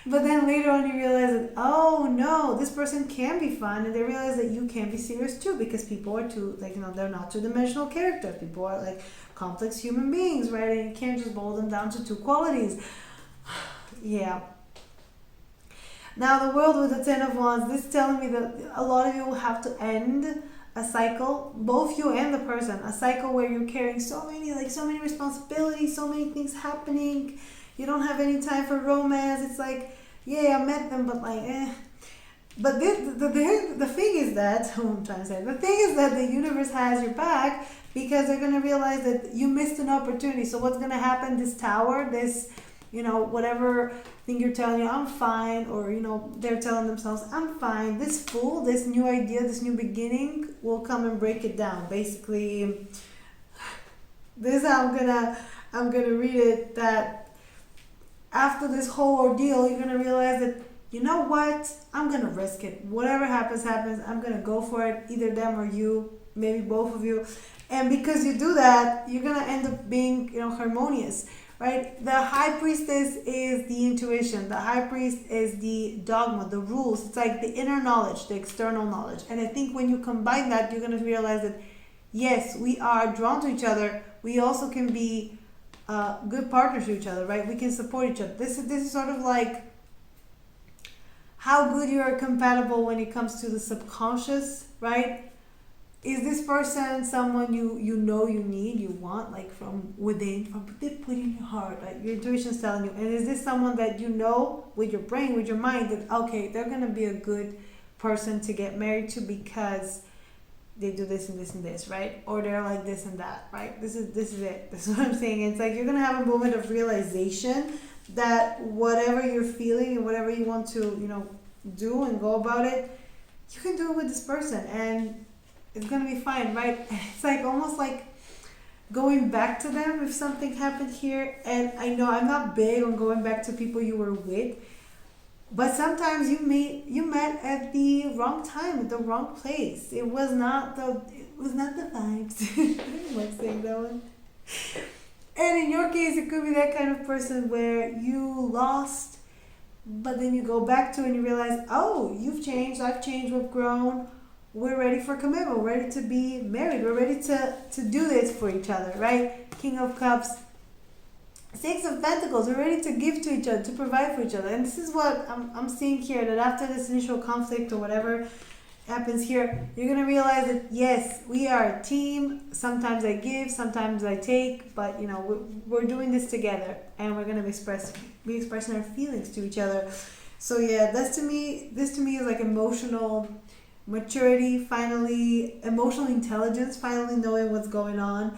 But then later on you realize that, oh no, this person can be fun, and they realize that you can be serious too, because people are too, like, they're not two-dimensional characters. People are like complex human beings, right? And you can't just boil them down to two qualities. Yeah. Now the world with the Ten of Wands, this is telling me that a lot of you will have to end a cycle, both you and the person, a cycle where you're carrying so many responsibilities, so many things happening. You don't have any time for romance. It's like, yeah, I met them, but like, eh. But the thing is that, I'm trying to say, the thing is that the universe has your back, because they're going to realize that you missed an opportunity. So what's going to happen, this tower, this, whatever thing you're telling you, I'm fine, or, they're telling themselves, I'm fine. This fool, this new idea, this new beginning will come and break it down. Basically, this is how I'm gonna read it, that after this whole ordeal, you're going to realize that, you know what, I'm going to risk it. Whatever happens, happens. I'm going to go for it, either them or you, maybe both of you. And because you do that, you're going to end up being, harmonious, right? The High Priestess is the intuition. The High Priest is the dogma, the rules. It's like the inner knowledge, the external knowledge. And I think when you combine that, you're going to realize that, yes, we are drawn to each other. We also can be good partners to each other, right? We can support each other. This is sort of like how good you are compatible when it comes to the subconscious, right? Is this person someone you need, you want, like from within, from deep within your heart, right? Your intuition is telling you. And is this someone that with your brain, with your mind, that, okay, they're going to be a good person to get married to because they do this and this and this, right? Or they're like this and that, right? This is it. This is what I'm saying. It's like you're gonna have a moment of realization that whatever you're feeling and whatever you want to, do and go about it, you can do it with this person, and it's gonna be fine, right? It's like almost like going back to them if something happened here. And I know I'm not big on going back to people you were with, But sometimes you met at the wrong time, at the wrong place. It was not the vibes. I like saying that one. And in your case, it could be that kind of person where you lost, but then you go back to it and you realize, oh, you've changed, I've changed, we've grown, we're ready for commitment, we're ready to be married, we're ready to do this for each other, right? King of Cups, Six of Pentacles, we're ready to give to each other, to provide for each other. And this is what I'm seeing here, that after this initial conflict or whatever happens here, you're going to realize that yes, we are a team. Sometimes I give, sometimes I take, but we're doing this together, and we're going to be expressing our feelings to each other. So yeah, this to me is like emotional maturity, finally, emotional intelligence, finally knowing what's going on.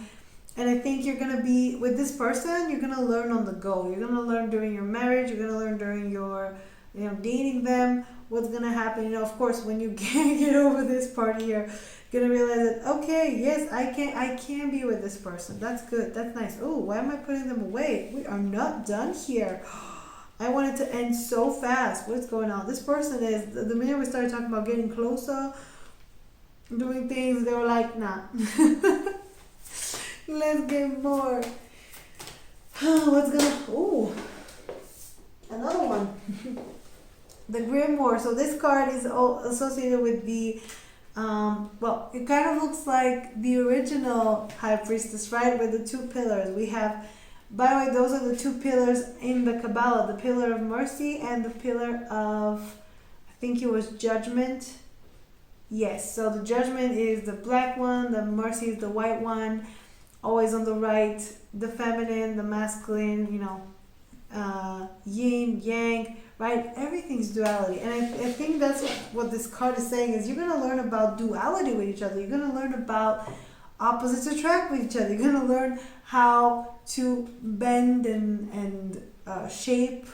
And I think you're going to be, with this person, you're going to learn on the go. You're going to learn during your marriage. You're going to learn during your, dating them, what's going to happen. Of course, when you get over this part here, you're going to realize that, okay, yes, I can be with this person. That's good. That's nice. Oh, why am I putting them away? We are not done here. I want it to end so fast. What's going on? This person is, the minute we started talking about getting closer, doing things, they were like, nah. Let's get more. Ooh, another one. The Grimoire. So this card is all associated with the, it kind of looks like the original High Priestess, right? With the two pillars. We have, by the way, those are the two pillars in the Kabbalah. The pillar of mercy and the pillar of, I think it was judgment. Yes, so the judgment is the black one, the mercy is the white one. Always on the right, the feminine, the masculine, yin, yang, right? Everything's duality. And I think that's what this card is saying, is you're going to learn about duality with each other. You're going to learn about opposites attract with each other. You're going to learn how to bend and shape,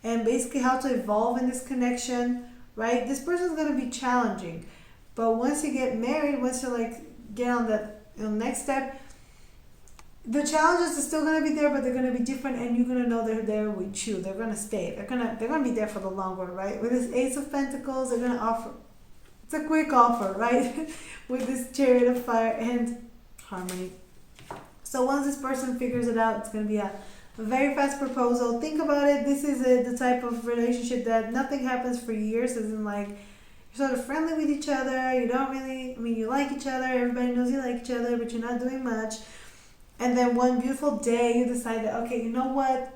and basically how to evolve in this connection, right? This person's going to be challenging. But once you get married, once you get on that next step, the challenges are still going to be there, but they're going to be different, and you're going to know they're there with you. They're going to stay. They're going to be there for the long run, right? With this Ace of Pentacles, they're going to offer. It's a quick offer, right? With this Chariot of Fire and Harmony. So once this person figures it out, it's going to be a very fast proposal. Think about it. This is the type of relationship that nothing happens for years. As in, you're sort of friendly with each other. You don't really, you like each other. Everybody knows you like each other, but you're not doing much. And then one beautiful day, you decide that, okay, you know what?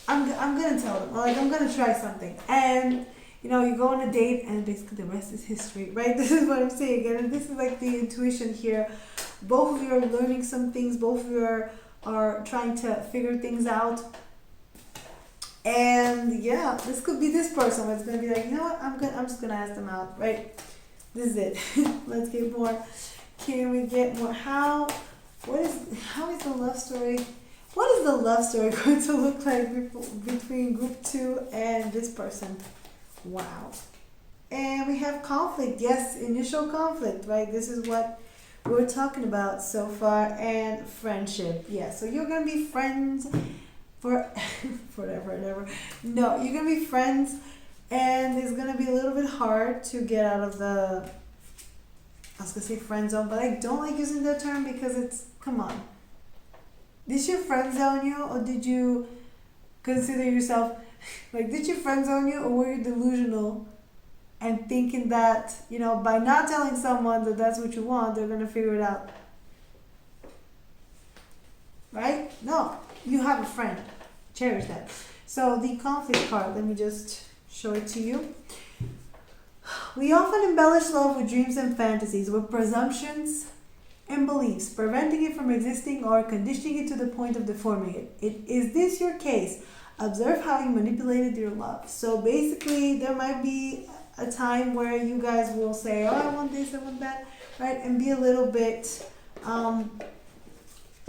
I'm going to tell them. I'm going to try something. And, you go on a date, and basically the rest is history, right? This is what I'm saying. And this is the intuition here. Both of you are learning some things. Both of you are trying to figure things out. And, yeah, this could be this person where it's going to be like, you know what? I'm just going to ask them out, right? This is it. Let's get more. Can we get more? How is the love story? What is the love story going to look like between group 2 and this person? Wow. And we have conflict. Yes, initial conflict, right? This is what we're talking about so far. And friendship. Yeah, so you're going to be friends for forever and ever. No, you're going to be friends, and it's going to be a little bit hard to get out of the, I was going to say friend zone, but I don't like using that term because it's, come on. Did you friend zone you, or did you consider yourself, did you friend zone you, or were you delusional and thinking that, by not telling someone that that's what you want, they're going to figure it out? Right? No, you have a friend. Cherish that. So the conflict card, let me just show it to you. We often embellish love with dreams and fantasies, with presumptions and beliefs, preventing it from existing or conditioning it to the point of deforming it. Is this your case? Observe how you manipulated your love. So basically, there might be a time where you guys will say, oh, I want this, I want that, right? And be a little bit, I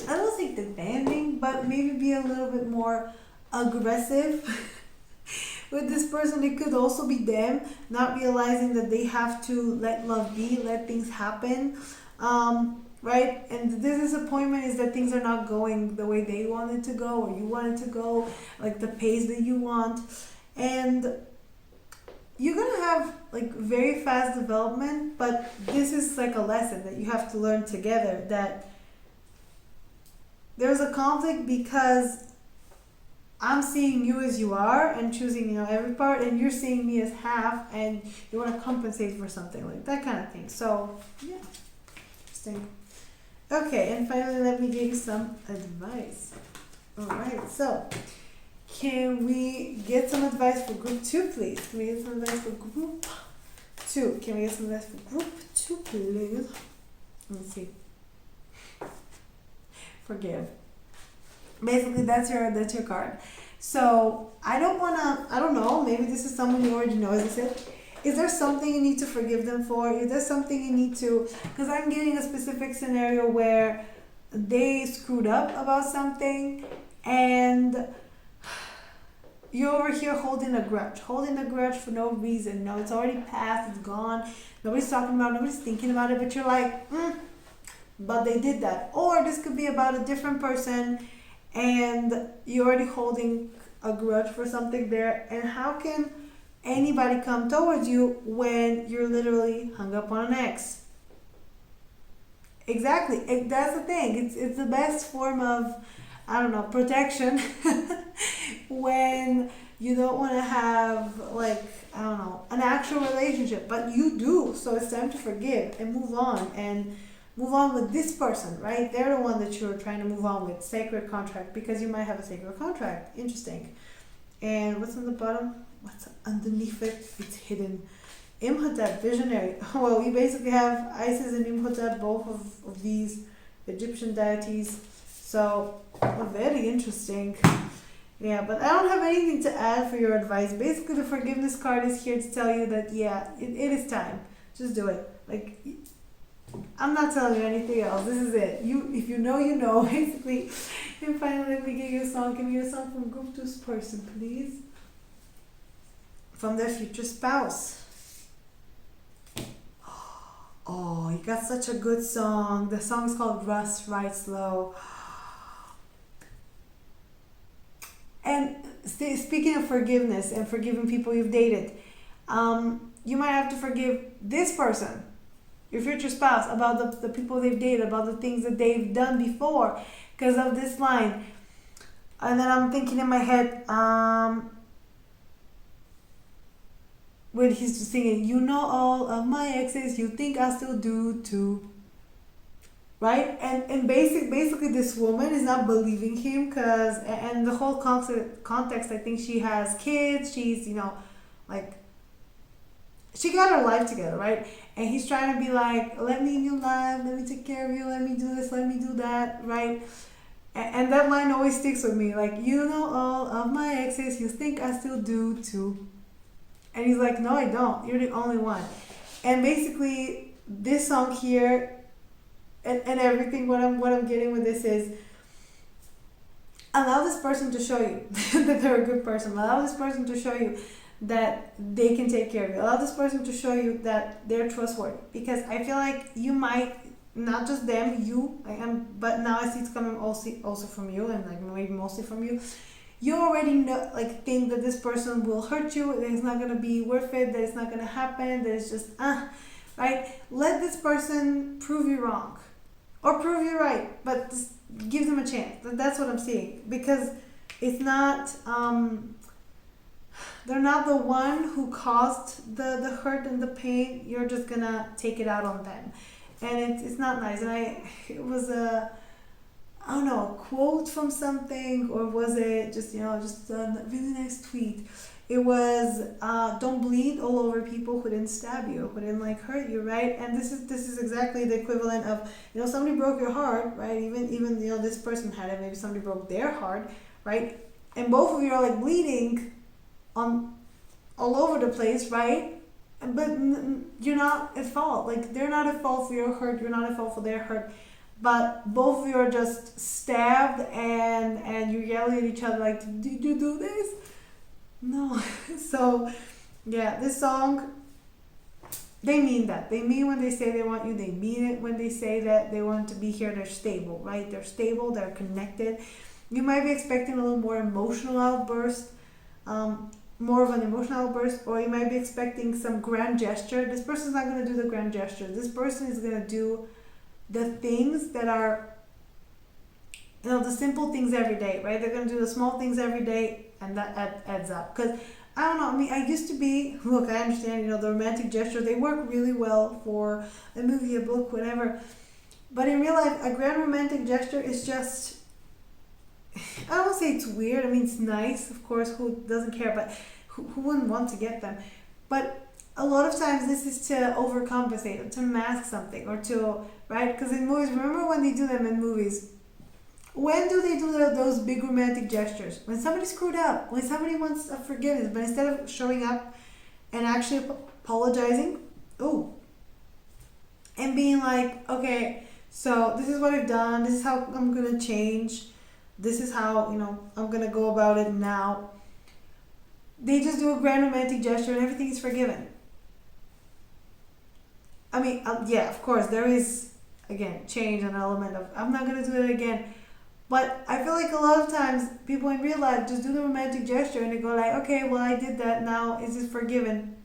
don't think demanding, but maybe be a little bit more aggressive. With this person, it could also be them not realizing that they have to let love be, let things happen, right? And this disappointment is that things are not going the way they want it to go, or you want it to go, the pace that you want. And you're gonna have like very fast development, but this is like a lesson that you have to learn together, that there's a conflict because I'm seeing you as you are and choosing, every part, and you're seeing me as half, and you want to compensate for something, like that kind of thing. So, yeah, interesting. Okay, and finally, let me give you some advice. All right, so can we get some advice for group two, please? Can we get some advice for group two? Can we get some advice for group two, please? Let's see. Forgive. Basically, that's your card. So I don't know, maybe this is someone you already know. Is there something you need to forgive them for? Is there something you need to, because I'm getting a specific scenario where they screwed up about something, and you're over here holding a grudge for no reason. No, it's already passed, it's gone. Nobody's talking about it, nobody's thinking about it, but you're like, but they did that. Or this could be about a different person, and you're already holding a grudge for something there. And how can anybody come towards you when you're literally hung up on an ex? Exactly. That's the thing. It's the best form of, I don't know, protection when you don't want to have, like, I don't know, an actual relationship, but you do. So it's time to forgive and move on, and move on with this person, right? They're the one that you're trying to move on with. Sacred contract, because you might have a sacred contract. Interesting. And what's on the bottom? What's underneath it? It's hidden. Imhotep, visionary. Well, we basically have Isis and Imhotep, both of these Egyptian deities. So, very interesting. Yeah, but I don't have anything to add for your advice. Basically, the forgiveness card is here to tell you that, yeah, it is time. Just do it. Like, I'm not telling you anything else. This is it. If you know, you know, basically. And finally, let me give you a song. Give me a song from Group 2's person, please. From their future spouse. Oh, you got such a good song. The song is called Russ Ride Slow. And speaking of forgiveness and forgiving people you've dated, you might have to forgive this person, your future spouse, about the people they've dated, about the things that they've done before, because of this line. And then I'm thinking in my head, when he's just singing, you know all of my exes, you think I still do too. Right? And basically this woman is not believing him, because, and the whole context, I think she has kids, she's, like, she got her life together, right? And he's trying to be like, let me in your life, let me take care of you, let me do this, let me do that, right? And that line always sticks with me, like, you know all of my exes, you think I still do too. And he's like, no, I don't, you're the only one. And basically this song here, and everything, what I'm getting with this is, allow this person to show you that they're a good person. Allow this person to show you that they can take care of you. Allow this person to show you that they're trustworthy. Because I feel like you might, not just them, you, but now I see it's coming also from you, and like maybe mostly from you. You already know, like, think that this person will hurt you, that it's not gonna be worth it, that it's not gonna happen, that it's just right? Let this person prove you wrong. Or prove you right, but just give them a chance. That's what I'm seeing. Because it's not, they're not the one who caused the hurt and the pain. You're just gonna take it out on them. And it's not nice. And it was I don't know, a quote from something, or was it just, just a really nice tweet. It was, don't bleed all over people who didn't stab you, who didn't like hurt you, right? And this is exactly the equivalent of, somebody broke your heart, right? Even this person had it, maybe somebody broke their heart, right? And both of you are like bleeding on all over the place, right? But you're not at fault. Like, they're not at fault for your hurt, you're not at fault for their hurt. But both of you are just stabbed, and you yell at each other like, did you do this? No. So, yeah, this song, they mean that. They mean when they say they want you. They mean it when they say that they want to be here. They're stable, right? They're stable. They're connected. You might be expecting a little more emotional outburst. more of an emotional burst, or you might be expecting some grand gesture. This person's not going to do the grand gesture. This person is going to do the things that are, the simple things every day, right? They're going to do the small things every day, and that adds up. Because I don't know, I mean, I used to be, look, I understand, the romantic gesture, they work really well for a movie, a book, whatever. But in real life, a grand romantic gesture is just, I don't want to say it's weird. I mean, it's nice, of course, who doesn't care, but who wouldn't want to get them? But a lot of times this is to overcompensate, or to mask something, or to, right? Because in movies, remember when they do them in movies, when do they do those big romantic gestures? When somebody screwed up, when somebody wants a forgiveness, but instead of showing up and actually apologizing, and being like, okay, so this is what I've done, this is how I'm going to change, this is how, I'm going to go about it now. They just do a grand romantic gesture and everything is forgiven. I mean, yeah, of course, there is, again, change, an element of, I'm not going to do it again. But I feel like a lot of times people in real life just do the romantic gesture and they go like, okay, well, I did that, now is it forgiven?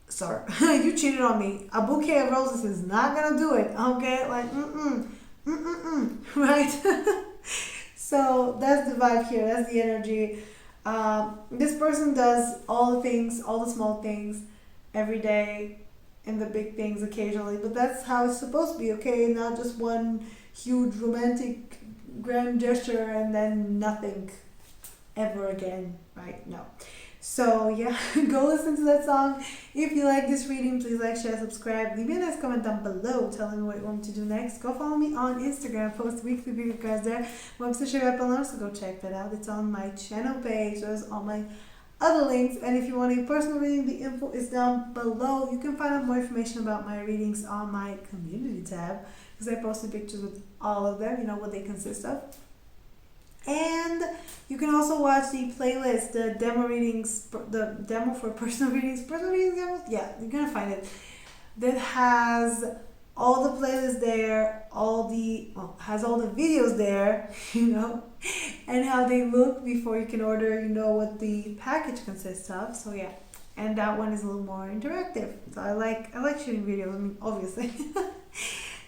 Sorry, you cheated on me. A bouquet of roses is not going to do it, okay? Like, right? So that's the vibe here, that's the energy. This person does all the things, all the small things every day, and the big things occasionally, but that's how it's supposed to be, okay? Not just one huge romantic grand gesture and then nothing ever again, right? No. So yeah, go listen to that song. If you like this reading, please like, share, subscribe. Leave me a nice comment down below telling me what you want me to do next. Go follow me on Instagram. Post weekly video cards there. Website share up, so go check that out. It's on my channel page. There's all my other links, and if you want a personal reading, the info is down below. You can find out more information about my readings on my community tab, because I posted pictures with all of them, what they consist of. And you can also watch the playlist, the demo readings, the demo for personal readings demos. Yeah, you're gonna find it. That has all the playlists there, has all the videos there, and how they look before you can order, what the package consists of. So yeah, and that one is a little more interactive. So I like shooting videos, I mean, obviously.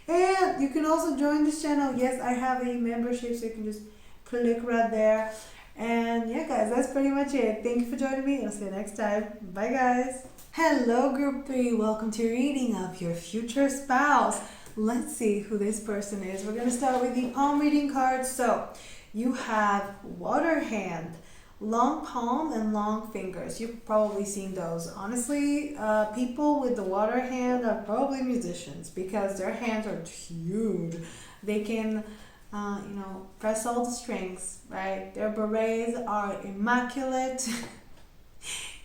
And you can also join this channel. Yes, I have a membership, so you can just click right there. And yeah, guys, that's pretty much it. Thank you for joining me. I'll see you next time. Bye, guys. Hello, group 3. Welcome to reading of your future spouse. Let's see who this person is. We're going to start with the palm reading cards. So you have Water Hand, long palm and long fingers. You've probably seen those. Honestly, people with the water hand are probably musicians, because their hands are huge. They can press all the strings, right? Their berets are immaculate.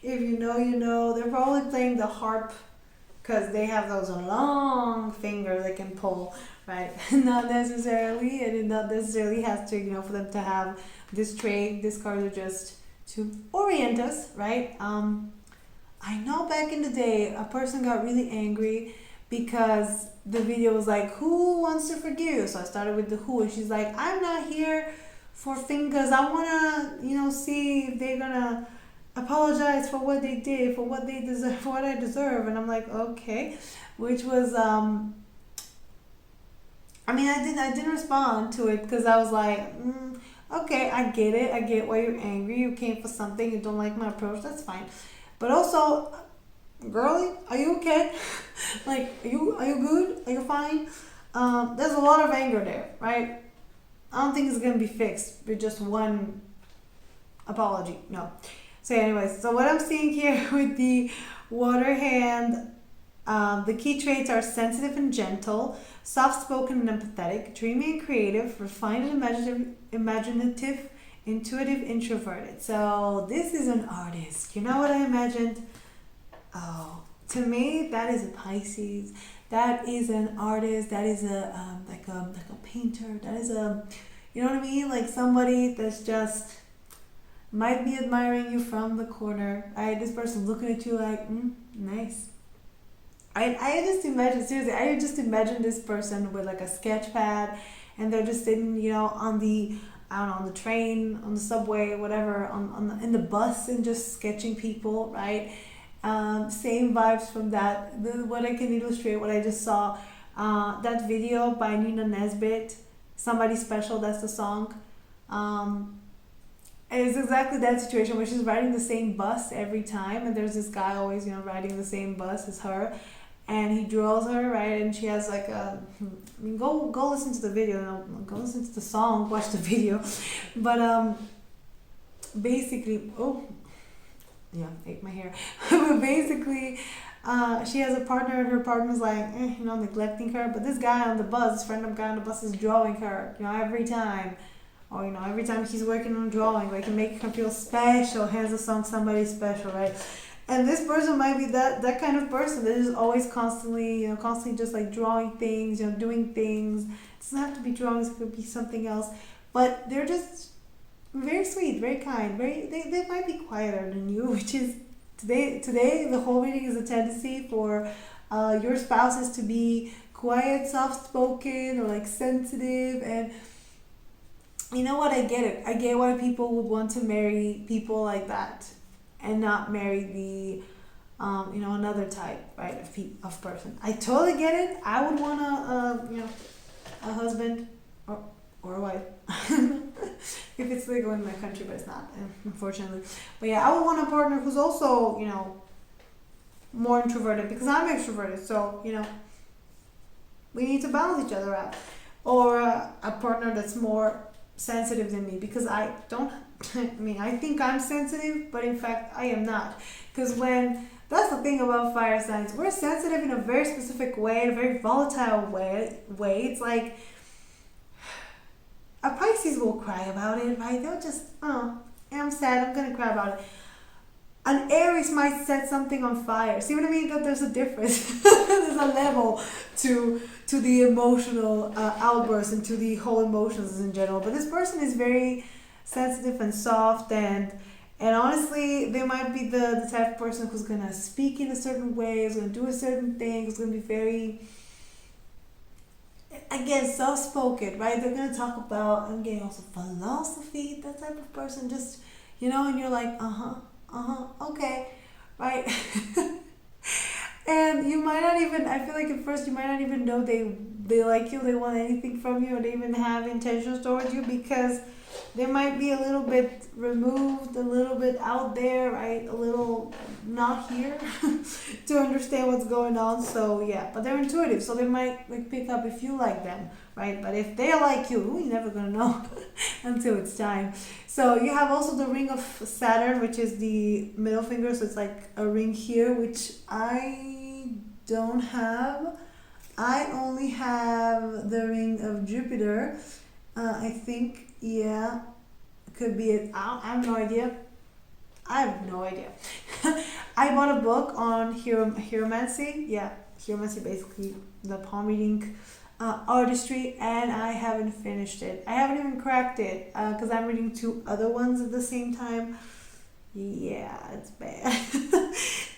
If you know, they're probably playing the harp, because they have those long fingers they can pull, right? Not necessarily, and it not necessarily has to, for them to have this trait. These cards are just to orient us, right? I know back in the day, a person got really angry because the video was like, who wants to forgive you? So I started with the who, and she's like, I'm not here for fingers. I want to, see if they're going to apologize for what they did, for what they deserve, for what I deserve. And I'm like, okay, which was, I didn't respond to it, because I was like, okay, I get it. I get why you're angry. You came for something. You don't like my approach. That's fine. But also, girlie, are you okay? Like, are you good? Are you fine? There's a lot of anger there, right? I don't think it's going to be fixed with just one apology. No. So anyways, so what I'm seeing here with the water hand, the key traits are sensitive and gentle, soft-spoken and empathetic, dreamy and creative, refined and imaginative, intuitive, introverted. So this is an artist. You know what I imagined? Oh, to me, that is a Pisces. That is an artist. That is a like a painter. That is a, you know what I mean? Like somebody that's just might be admiring you from the corner. Right? This person looking at you like, nice. I just imagine, seriously, I just imagine this person with like a sketch pad, and they're just sitting, on the I don't know, on the train, on the subway, whatever, in the bus, and just sketching people, right? Same vibes from that. What I can illustrate, what I just saw, that video by Nina Nesbitt, Somebody Special, that's the song. And it's exactly that situation where she's riding the same bus every time, and there's this guy always, riding the same bus as her, and he draws her, right? And she has like I mean, go listen to the video, go listen to the song, watch the video, but basically, oh, yeah, ate my hair, but basically. She has a partner, and her partner's like, neglecting her. But this guy on the bus, this random guy on the bus, is drawing her, every time. Or, every time he's working on drawing, like, making her feel special, hence the song Somebody Special, right? And this person might be that kind of person that is always constantly just like drawing things, doing things. It doesn't have to be drawings, it could be something else. But they're just very sweet, very kind, they might be quieter than you, which is today the whole reading is a tendency for your spouses to be quiet, soft-spoken, or like sensitive. And you know what, I get it. I get why people would want to marry people like that and not marry the another type, right, of person. I totally get it. I would want a husband or a wife if it's legal in my country, but it's not, unfortunately. But yeah, I would want a partner who's also more introverted, because I'm extroverted, so we need to balance each other out. Or a partner that's more sensitive than me, because I don't I think I'm sensitive, but in fact I am not. Because that's the thing about fire signs, we're sensitive in a very specific way, a very volatile way. It's like a Pisces will cry about it, right? They'll just, I'm sad, I'm gonna cry about it. An Aries might set something on fire. See what I mean? That there's a difference. There's a level to the emotional outburst and to the whole emotions in general. But this person is very sensitive and soft, and honestly, they might be the type of person who's gonna speak in a certain way, who's gonna do a certain thing, who's gonna be very, again, soft-spoken, right? They're going to talk about, again, also philosophy, that type of person, just, and you're like, okay, right? And you might not even, I feel like at first you might not even know they like you, they want anything from you, or they even have intentions towards you, because they might be a little bit removed, a little bit out there, right? A little not here to understand what's going on. So yeah, but they're intuitive, so they might pick up if you like them, right? But if they like you, you're never gonna know until it's time. So you have also the ring of Saturn, which is the middle finger. So it's like a ring here, which I don't have. I only have the ring of Jupiter. I think. Yeah, could be it. I have no idea. I have no idea. I bought a book on hieromancy. Yeah, hieromancy, basically the palm reading artistry, and I haven't finished it. I haven't even cracked it because I'm reading 2 other ones at the same time. Yeah, it's bad.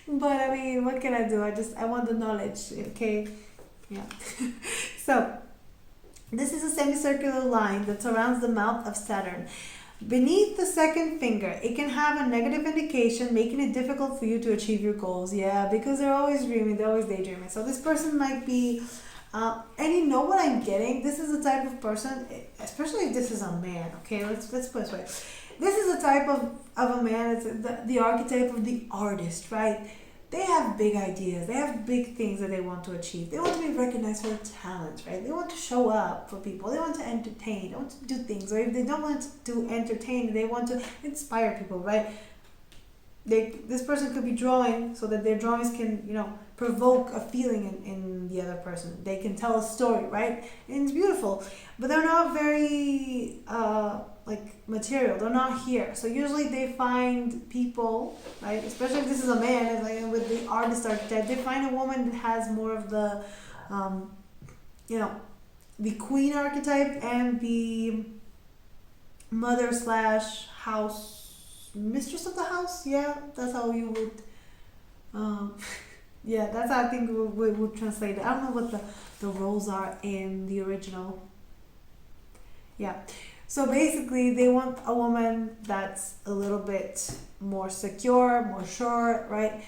But I mean, what can I do? I want the knowledge, okay? Yeah. So, this is a semicircular line that surrounds the mouth of Saturn. Beneath the second finger, it can have a negative indication, making it difficult for you to achieve your goals. Yeah, because they're always dreaming, they're always daydreaming. So this person might be, and you know what I'm getting? This is the type of person, especially if this is a man, okay? Let's put it this way. This is the type of a man, it's the archetype of the artist, right? They have big ideas. They have big things that they want to achieve. They want to be recognized for their talents, right? They want to show up for people. They want to entertain. They want to do things. Or if they don't want to entertain, they want to inspire people, right? This person could be drawing so that their drawings can, provoke a feeling in the other person. They can tell a story, right? And it's beautiful. But they're not very material. They're not here. So usually they find people, right? Especially if this is a man, like with the artist archetype, they find a woman that has more of the, the queen archetype and the mother slash house mistress of the house. Yeah, that's how you would. Yeah, that's how I think we would translate it. I don't know what the roles are in the original. Yeah. So basically, they want a woman that's a little bit more secure, more sure, right?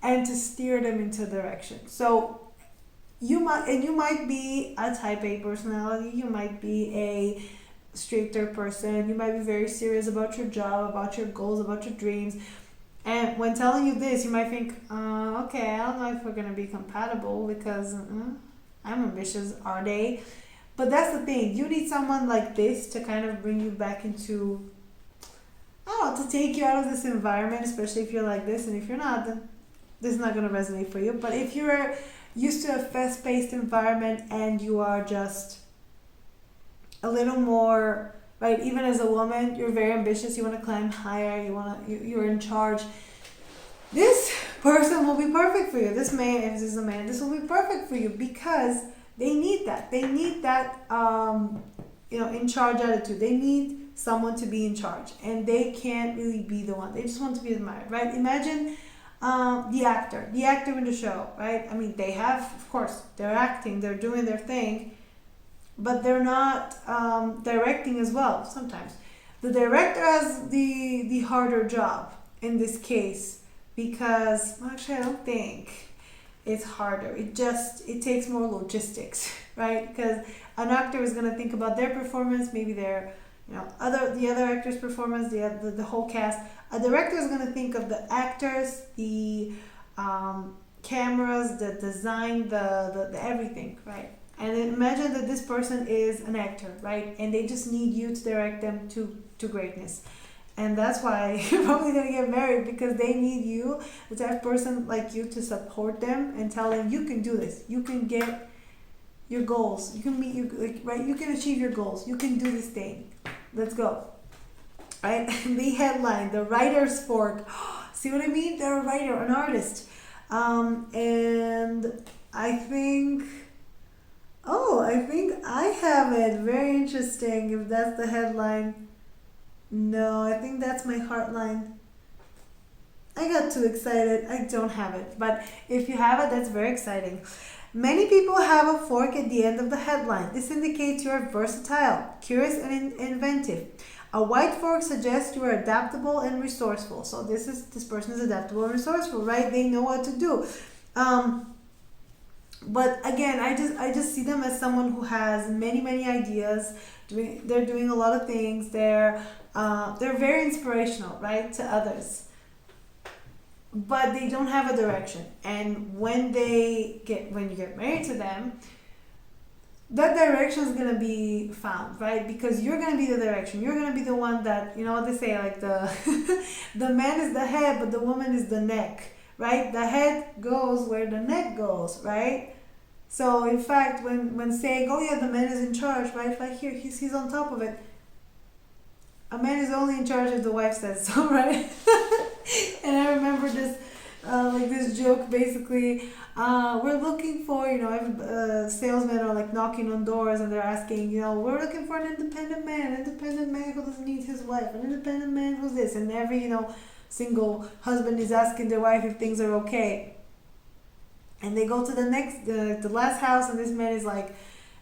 And to steer them into direction. So you might be a type A personality, you might be a straighter person, you might be very serious about your job, about your goals, about your dreams. And when telling you this, you might think, okay, I don't know if we're gonna be compatible because I'm ambitious, are they? But that's the thing. You need someone like this to kind of bring you back into, I don't know, to take you out of this environment, especially if you're like this. And if you're not, then this is not going to resonate for you. But if you're used to a fast-paced environment and you are just a little more, right, even as a woman, you're very ambitious, you want to climb higher, you're in charge. This person will be perfect for you. This man, if this is a man, this will be perfect for you because they need that. They need that, in charge attitude. They need someone to be in charge, and they can't really be the one. They just want to be admired, right? Imagine the actor in the show, right? I mean, they have, of course, they're acting, they're doing their thing, but they're not directing as well. Sometimes the director has the harder job in this case because, well, actually, I don't think it's harder. It takes more logistics, right? Because an actor is gonna think about their performance, maybe their, the other actor's performance, the whole cast. A director is gonna think of the actors, the cameras, the design, the everything, right? And then imagine that this person is an actor, right? And they just need you to direct them to greatness. And that's why you're probably gonna get married, because they need you, the type of person like you, to support them and tell them you can do this. You can get your goals. You can meet right. You can achieve your goals. You can do this thing. Let's go. Right? The headline, the writer's fork. See what I mean? They're a writer, an artist. And I think I have it. Very interesting. If that's the headline. No, I think that's my heartline. I got too excited. I don't have it. But if you have it, that's very exciting. Many people have a fork at the end of the headline. This indicates you are versatile, curious, and inventive. A white fork suggests you are adaptable and resourceful. So this person is adaptable and resourceful, right? They know what to do. But again, I just see them as someone who has many ideas. They're doing a lot of things. They're very inspirational, right, to others. But they don't have a direction. And when you get married to them, that direction is gonna be found, right? Because you're gonna be the direction. You're gonna be the one that, you know what they say, like the the man is the head, but the woman is the neck, right? The head goes where the neck goes, right? So in fact, when saying, oh yeah, the man is in charge, right? Like here, he's on top of it. A man is only in charge if the wife says so, right? And I remember this joke, basically, we're looking for, salesmen are like knocking on doors and they're asking, we're looking for an independent man who doesn't need his wife, an independent man who's this, and every, single husband is asking their wife if things are okay. And they go to the last house, and this man is like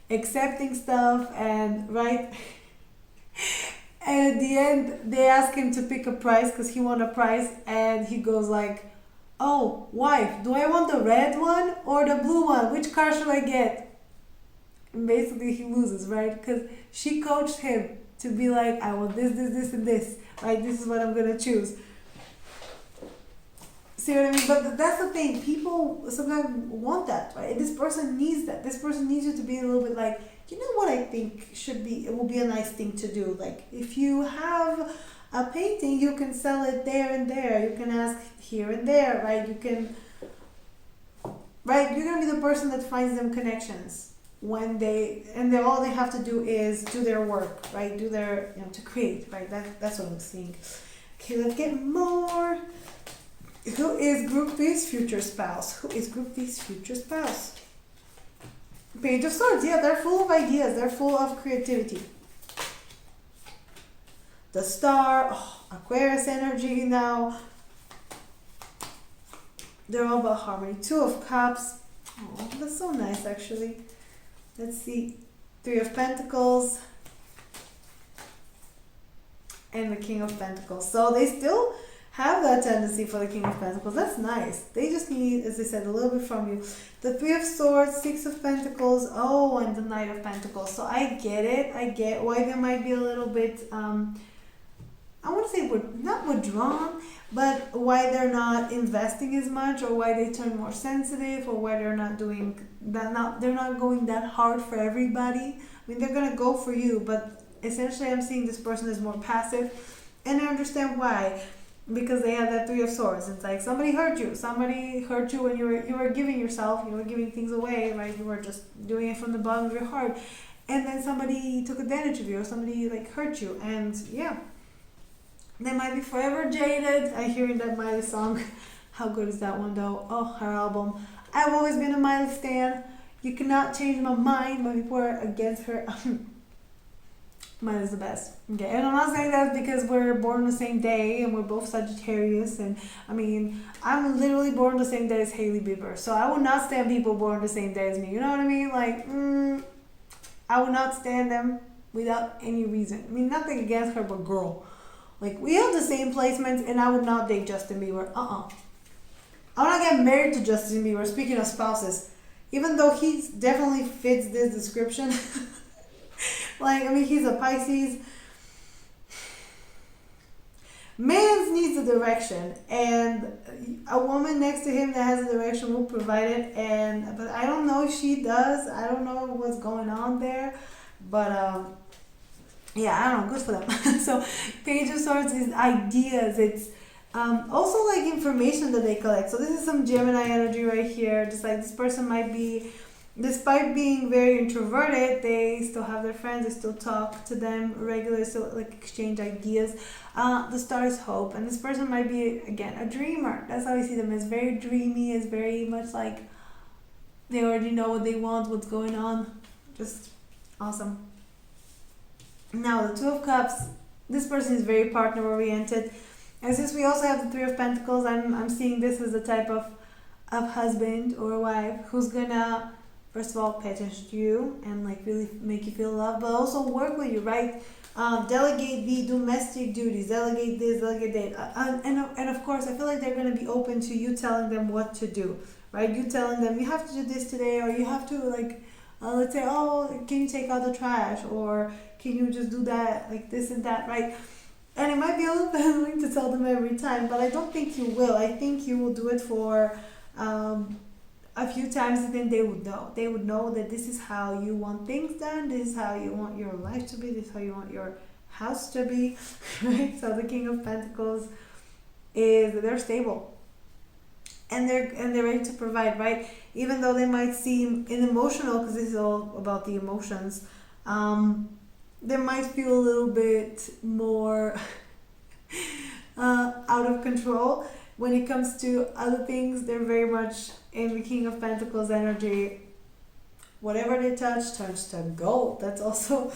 accepting stuff, and right. And at the end, they ask him to pick a price because he won a prize, and he goes like, "Oh, wife, do I want the red one or the blue one? Which car should I get?" And basically, he loses, right? Because she coached him to be like, "I want this, and this, right? This is what I'm gonna choose." See what I mean? But that's the thing. People sometimes want that, right? This person needs that. This person needs you to be a little bit like, you know what I think it will be a nice thing to do. Like, if you have a painting, you can sell it there and there. You can ask here and there, right? Right? You're going to be the person that finds them connections all they have to do is do their work, right? Do their, to create, right? That's what I'm seeing. Okay, let's get more. Who is Group B's future spouse? Page of Swords. Yeah, they're full of ideas. They're full of creativity. The Star. Aquarius energy now. They're all about harmony. Two of Cups. Oh, that's so nice, actually. Let's see. Three of Pentacles. and the King of Pentacles. So they still have that tendency for the King of Pentacles. That's nice. They just need, as I said, a little bit from you. The Three of Swords, Six of Pentacles, oh, and the Knight of Pentacles. So I get it. I get why they might be a little bit, I want to say not withdrawn, but why they're not investing as much, or why they turn more sensitive, or why they're not doing that. They're not going that hard for everybody. I mean, they're gonna go for you, but essentially, I'm seeing this person is more passive, and I understand why, because they have that Three of Swords. It's like somebody hurt you. Somebody hurt you when you were giving yourself. You were giving things away, right? You were just doing it from the bottom of your heart, and then somebody took advantage of you, or somebody like hurt you, and yeah. They might be forever jaded. I hear in that Miley song. How good is that one though? Oh, her album. I've always been a Miley stan. You cannot change my mind when people are against her. Miley's the best. Okay, and I'm not saying that because we're born the same day and we're both Sagittarius. And I mean, I'm literally born the same day as Hailey Bieber. So I would not stand people born the same day as me. You know what I mean? Like, I would not stand them without any reason. I mean, nothing against her, but girl. Like, we have the same placements, and I would not date Justin Bieber. I would not get married to Justin Bieber. Speaking of spouses, even though he definitely fits this description. Like, I mean, he's a Pisces. Man needs a direction, and a woman next to him that has a direction will provide it. But I don't know if she does. I don't know what's going on there, but yeah, I don't know, good for them. So Page of Swords is ideas. It's also like information that they collect. So this is some Gemini energy right here. Just like this person might be, despite being very introverted, they still have their friends. They still talk to them regularly, so like exchange ideas. The star is hope. And this person might be, again, a dreamer. That's how I see them. It's very dreamy. It's very much like they already know what they want, what's going on. Just awesome. Now, the Two of Cups, this person is very partner-oriented. And since we also have the Three of Pentacles, I'm seeing this as a type of husband or wife who's gonna, first of all, pay attention to you and like really make you feel loved, but also work with you, right? Delegate the domestic duties, delegate this, delegate that. And of course, I feel like they're gonna be open to you telling them what to do, right? You telling them, you have to do this today, or you have to like, let's say, oh, can you take out the trash, or can you just do that, like this and that, right? And it might be a little bit annoying to tell them every time, but I don't think you will. I think you will do it for a few times, and then they would know. They would know that this is how you want things done, this is how you want your life to be, this is how you want your house to be, right? So the King of Pentacles is, they're stable. And they're ready to provide, right? Even though they might seem emotional, because this is all about the emotions, they might feel a little bit more out of control. When it comes to other things, they're very much in the King of Pentacles energy. Whatever they touch turns to gold. That's also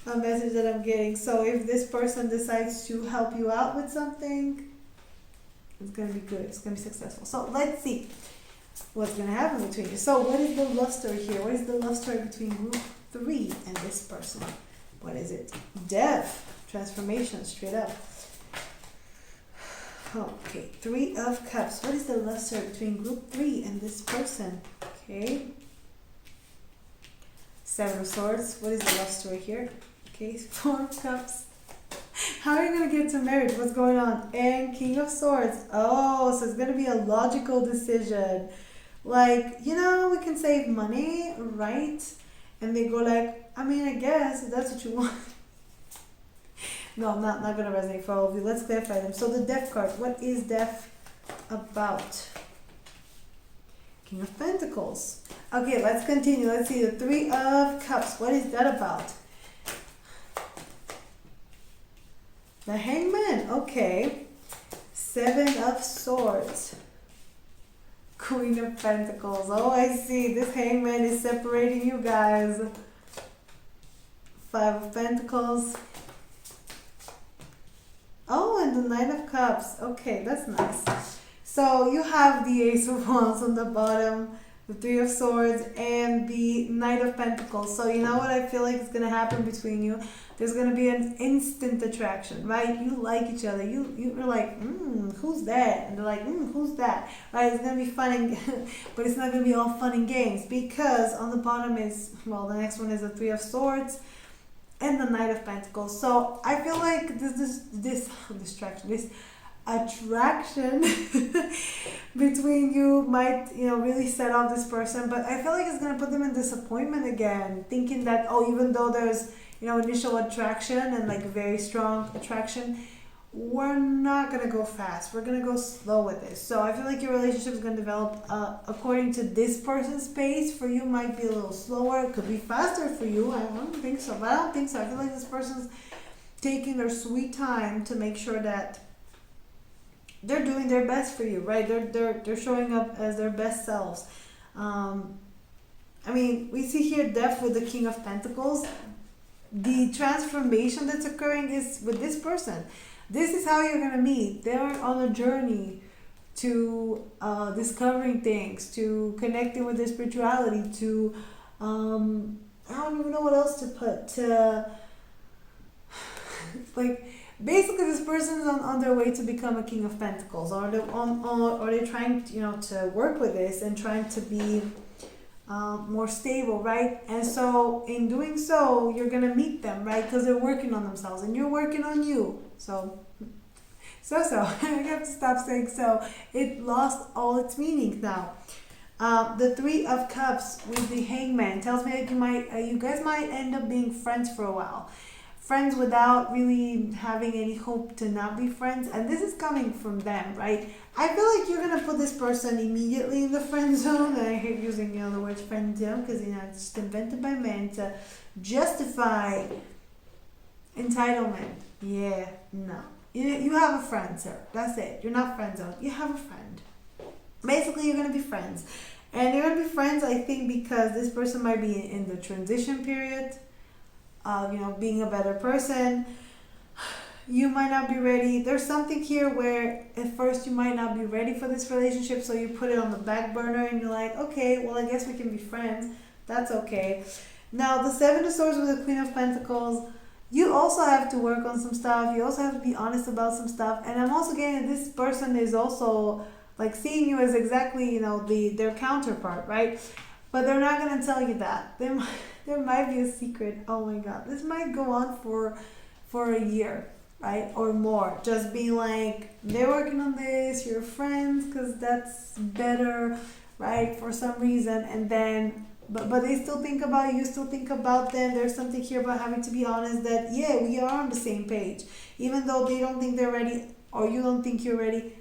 a message that I'm getting. So if this person decides to help you out with something, it's going to be good. It's going to be successful. So let's see what's going to happen between you. So what is the love story here? What is the love story between group 3 and this person? What is it? Death. Transformation, straight up. Okay, 3 of Cups. What is the love story between group 3 and this person? Okay. 7 of Swords. What is the love story here? Okay, 4 of Cups. How are you going to get to marriage? What's going on? And King of Swords. Oh, so it's going to be a logical decision. Like, you know, we can save money, right? And they go like, I mean, I guess if that's what you want. No, I'm not going to resonate for all of you. Let's clarify them. So the Death card. What is Death about? King of Pentacles. Okay, let's continue. Let's see the 3 of Cups. What is that about? The Hangman. Okay. 7 of Swords. Queen of Pentacles. Oh, I see. This Hangman is separating you guys. 5 of Pentacles. Oh, and the Knight of Cups. Okay, that's nice. So you have the Ace of Wands on the bottom. the Three of Swords, and the Knight of Pentacles. So you know what I feel like is gonna happen between you? There's gonna be an instant attraction, right? You like each other. You're like, who's that? And they're like, who's that? Right? It's gonna be fun, but it's not gonna be all fun and games, because on the bottom is, well, the next one is the Three of Swords and the Knight of Pentacles. So I feel like this distraction, this attraction between you might, really set off this person, but I feel like it's gonna put them in disappointment again, thinking that, oh, even though there's, initial attraction and like very strong attraction, we're not gonna go fast, we're gonna go slow with this. So I feel like your relationship is gonna develop according to this person's pace. For you might be a little slower, it could be faster for you, I don't think so, but I don't think so. I feel like this person's taking their sweet time to make sure that they're doing their best for you, right? They're showing up as their best selves. We see here death with the King of Pentacles. The transformation that's occurring is with this person. This is how you're gonna meet. They're on a journey to discovering things, to connecting with their spirituality, to I don't even know what else to put. To like, basically, this person is on their way to become a King of Pentacles, or they're trying, to work with this and trying to be more stable, right? And so in doing so, you're gonna meet them, right? Because they're working on themselves and you're working on you. So I have to stop saying so. It lost all its meaning now. The Three of Cups with the Hangman tells me that you guys might end up being friends for a while. Friends without really having any hope to not be friends, and this is coming from them, right? I feel like you're gonna put this person immediately in the friend zone, and I hate using the word friend zone because it's just invented by men to justify entitlement. Yeah, no. You have a friend, sir. That's it. You're not friend zone. You have a friend. Basically, you're gonna be friends, and you're gonna be friends, I think, because this person might be in the transition period of being a better person. You might not be ready. There's something here where at first you might not be ready for this relationship, so you put it on the back burner and you're like, okay, well, I guess we can be friends. That's okay. Now, the Seven of Swords with the Queen of Pentacles, you also have to work on some stuff. You also have to be honest about some stuff. And I'm also getting this person is also like seeing you as exactly, their counterpart, right? But they're not going to tell you that. There might be a secret. Oh my God. This might go on for a year, right? Or more. Just being like, they're working on this, you're friends because that's better, right? For some reason. And then, but they still think about you, still think about them. There's something here about having to be honest that, yeah, we are on the same page. Even though they don't think they're ready or you don't think you're ready,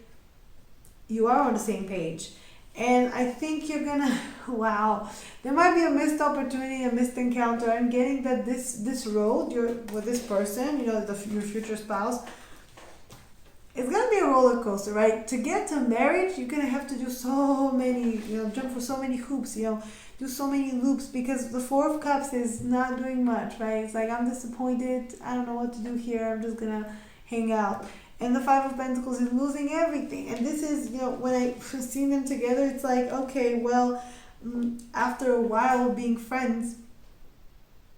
you are on the same page. And I think you're gonna, wow, there might be a missed opportunity, a missed encounter. I'm getting that this road with this person, your future spouse, it's gonna be a roller coaster, right? To get to marriage, you're gonna have to do so many, jump for so many hoops, do so many loops, because the Four of Cups is not doing much, right? It's like, I'm disappointed, I don't know what to do here, I'm just gonna hang out. And the Five of Pentacles is losing everything. And this is, when I seen them together, it's like, okay, well, after a while of being friends,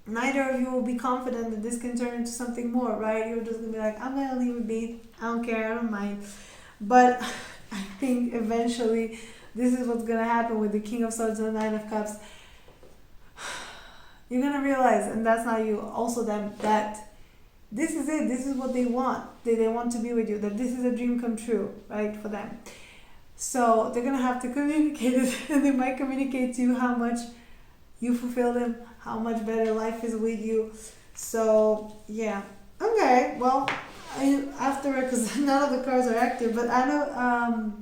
neither of you will be confident that this can turn into something more, right? You're just going to be like, I'm going to leave it be. I don't care. I don't mind. But I think eventually this is what's going to happen with the King of Swords and the Nine of Cups. You're going to realize, and that's not you, also them, that this is it. This is what they want. They want to be with you. That this is a dream come true, right, for them. So they're going to have to communicate it. And they might communicate to you how much you fulfill them, how much better life is with you. So, yeah. Okay, well, because none of the cards are active, but I know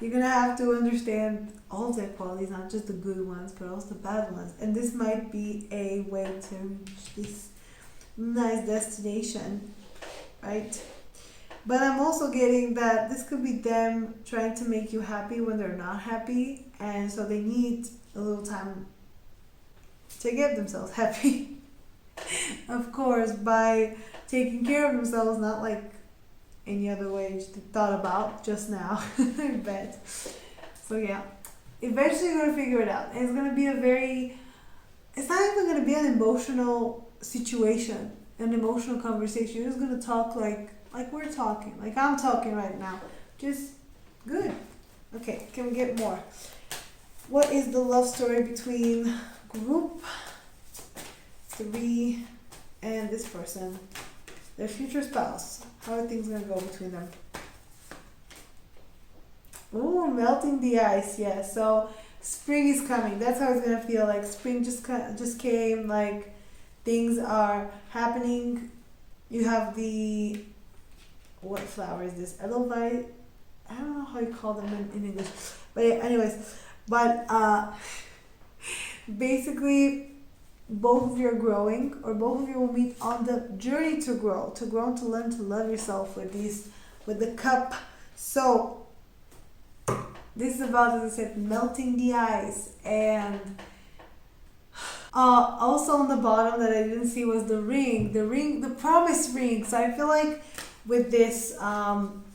you're going to have to understand all their qualities, not just the good ones, but also the bad ones. And this might be a way to reach this nice destination, right? But I'm also getting that this could be them trying to make you happy when they're not happy, and so they need a little time to get themselves happy. Of course, by taking care of themselves, not like any other way they thought about just now. I bet. So yeah, eventually you're gonna figure it out. And it's gonna be it's not even gonna be an emotional situation, an emotional conversation. You're just gonna talk like we're talking, like I'm talking right now. Just good. Okay, can we get more? What is the love story between group 3 and this person? Their future spouse. How are things gonna go between them? Ooh, melting the ice. Yeah. So spring is coming. That's how it's gonna feel. Like spring just came. Like things are happening. You have the what flower is this? Edelweiss. I don't know how you call them in English. But yeah, anyways, basically both of you are growing, or both of you will meet on the journey to grow and to learn to love yourself with the cup. So this is about, as I said, melting the ice. And also on the bottom that I didn't see was the ring, the promise ring. So I feel like with this,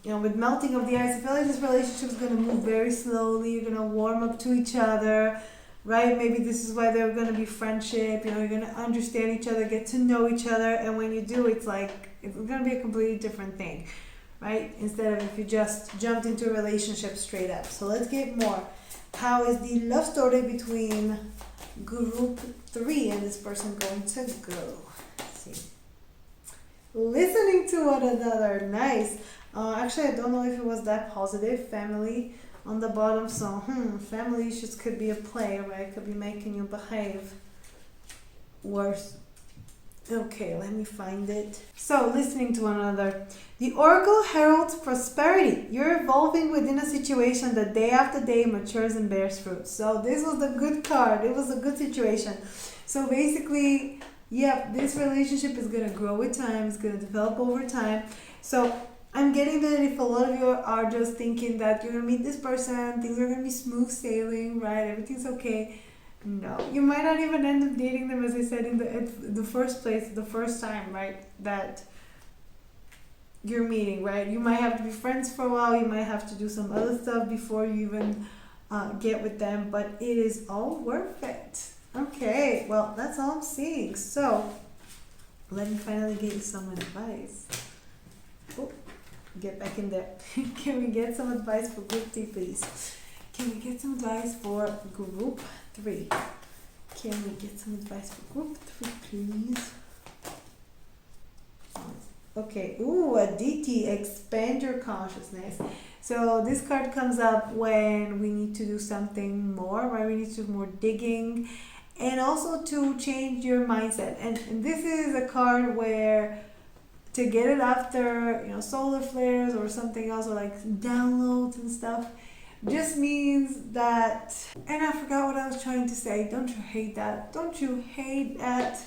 with melting of the ice, I feel like this relationship is going to move very slowly. You're going to warm up to each other, right? Maybe this is why they're going to be friendship. You're going to understand each other, get to know each other. And when you do, it's going to be a completely different thing, right? Instead of if you just jumped into a relationship straight up. So let's get more. How is the love story between group 3 and this person going to go? Let's see. Listening to one another. Nice. Actually, I don't know if it was that positive. Family on the bottom. So, family issues could be a play, right? Could be making you behave worse. Okay, let me find it. So, listening to one another. The Oracle heralds prosperity. You're evolving within a situation that day after day matures and bears fruit. So, this was the good card. It was a good situation. So, basically, this relationship is going to grow with time. It's going to develop over time. So, I'm getting that if a lot of you are just thinking that you're going to meet this person, things are going to be smooth sailing, right? Everything's okay. No, you might not even end up dating them, as I said in the first place, the first time, right? That you're meeting, right? You might have to be friends for a while. You might have to do some other stuff before you even get with them, but it is all worth it. Okay, well, that's all I'm seeing. So, let me finally get you some advice. Oh, get back in there. Can we get some advice for group 3, please? Can we get some advice for group 3? Can we get some advice for group 3, please? Okay, ooh, Aditi, expand your consciousness. So this card comes up when we need to do something more, right? We need to do more digging and also to change your mindset. And this is a card where to get it after, solar flares or something else, or like downloads and stuff, just means that, and I forgot what I was trying to say. Don't you hate that? Don't you hate that?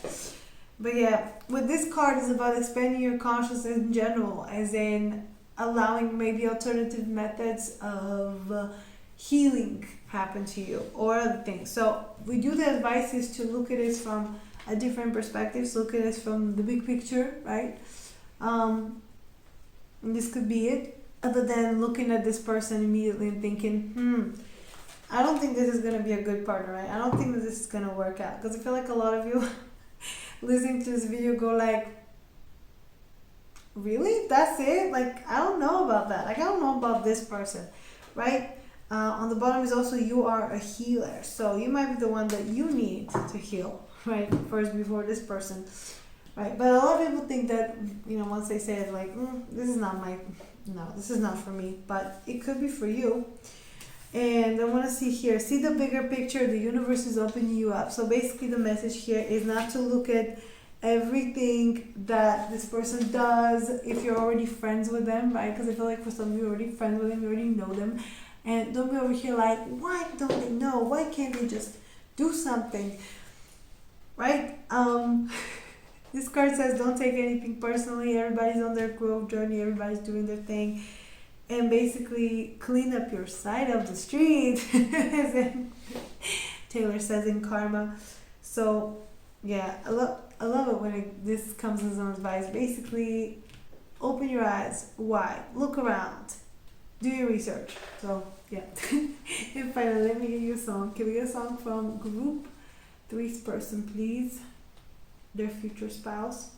But yeah, with this card is about expanding your consciousness in general, as in allowing maybe alternative methods of healing happen to you or other things. So we do the advice is to look at it from a different perspective, so look at it from the big picture, right? And this could be it, other than looking at this person immediately and thinking, I don't think this is going to be a good partner, right? I don't think that this is going to work out. Because I feel like a lot of you listening to this video go like, really? That's it? Like, I don't know about that. Like, I don't know about this person, right? On the bottom is also you are a healer. So you might be the one that you need to heal, right? First before this person, right? But a lot of people think that, once they say it, like, this is not for me. But it could be for you. And I want to see the bigger picture. The universe is opening you up. So basically the message here is not to look at everything that this person does if you're already friends with them, right? Because I feel like for some of you, you're already friends with them, you already know them. And don't be over here like, why don't they know? Why can't they just do something, right? This card says don't take anything personally. Everybody's on their growth journey. Everybody's doing their thing. And basically clean up your side of the street, as Taylor says in Karma. So yeah, I love it when this comes as an advice. Basically, open your eyes wide, look around, do your research. So yeah. And finally, let me get you a song. Can we get a song from group Three's Person, please? Their future spouse.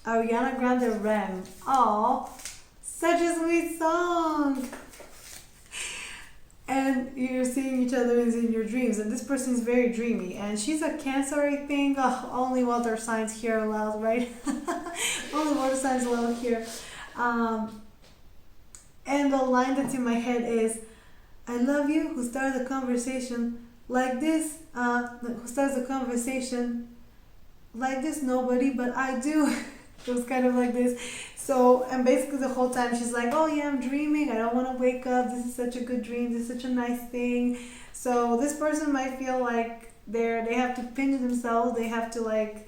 Ariana Grande Rem. Oh, such a sweet song. And you're seeing each other in your dreams, and this person is very dreamy, and she's a Cancer, I think. Oh, only water signs here allowed, right? Only water signs allowed here. And the line that's in my head is, I love you, who started the conversation like this, who starts the conversation like this, nobody, but I do. It was kind of like this. So, and basically the whole time she's like, oh yeah, I'm dreaming, I don't want to wake up, this is such a good dream, this is such a nice thing. So this person might feel like they have to pinch themselves, they have to, like,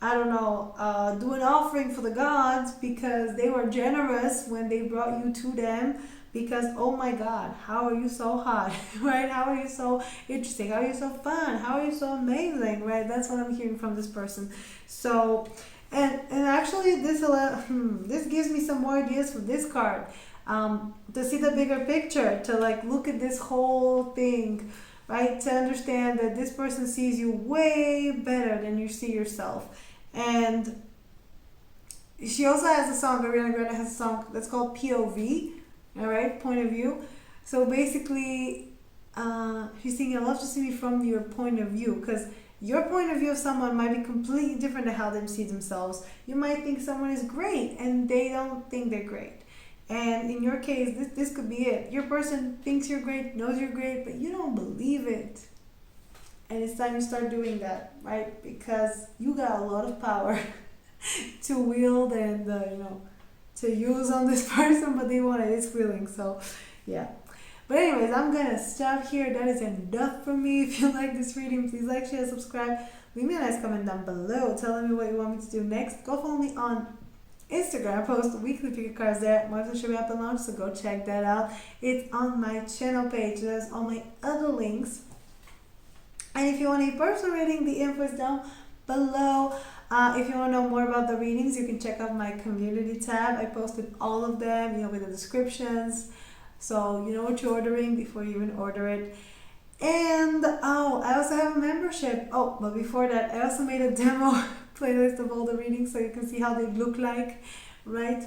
I don't know, do an offering for the gods because they were generous when they brought you to them. Because, oh my God, how are you so hot, right? How are you so interesting? How are you so fun? How are you so amazing, right? That's what I'm hearing from this person. So, and actually this gives me some more ideas for this card. To see the bigger picture, to like look at this whole thing, right? To understand that this person sees you way better than you see yourself. And she also has a song, Ariana Grande has a song that's called POV, all right, point of view. So basically, she's saying, I love to see me from your point of view, because your point of view of someone might be completely different to how they see themselves. You might think someone is great, and they don't think they're great. And in your case, this could be it. Your person thinks you're great, knows you're great, but you don't believe it. And it's time you start doing that, right? Because you got a lot of power to wield and, to use on this person, but they want it. It's feeling. So, yeah. But anyways, I'm gonna stop here. That is enough for me. If you like this reading, please like, share, subscribe. Leave me a nice comment down below telling me what you want me to do next. Go follow me on Instagram. I post weekly pick cards there. Martha should be up and launch, so go check that out. It's on my channel page. There's all my other links. And if you want a personal reading, the info is down below. If you want to know more about the readings, you can check out my community tab. I posted all of them, with the descriptions. So you know what you're ordering before you even order it. And I also have a membership. Oh, but before that, I also made a demo playlist of all the readings so you can see how they look like, right?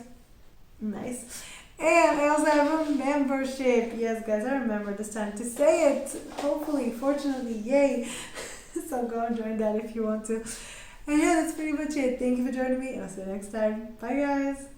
Nice. And I also have a membership. Yes, guys, I remember this time to say it. Hopefully, fortunately, yay. So go and join that if you want to. And yeah, that's pretty much it. Thank you for joining me, and I'll see you next time. Bye, guys.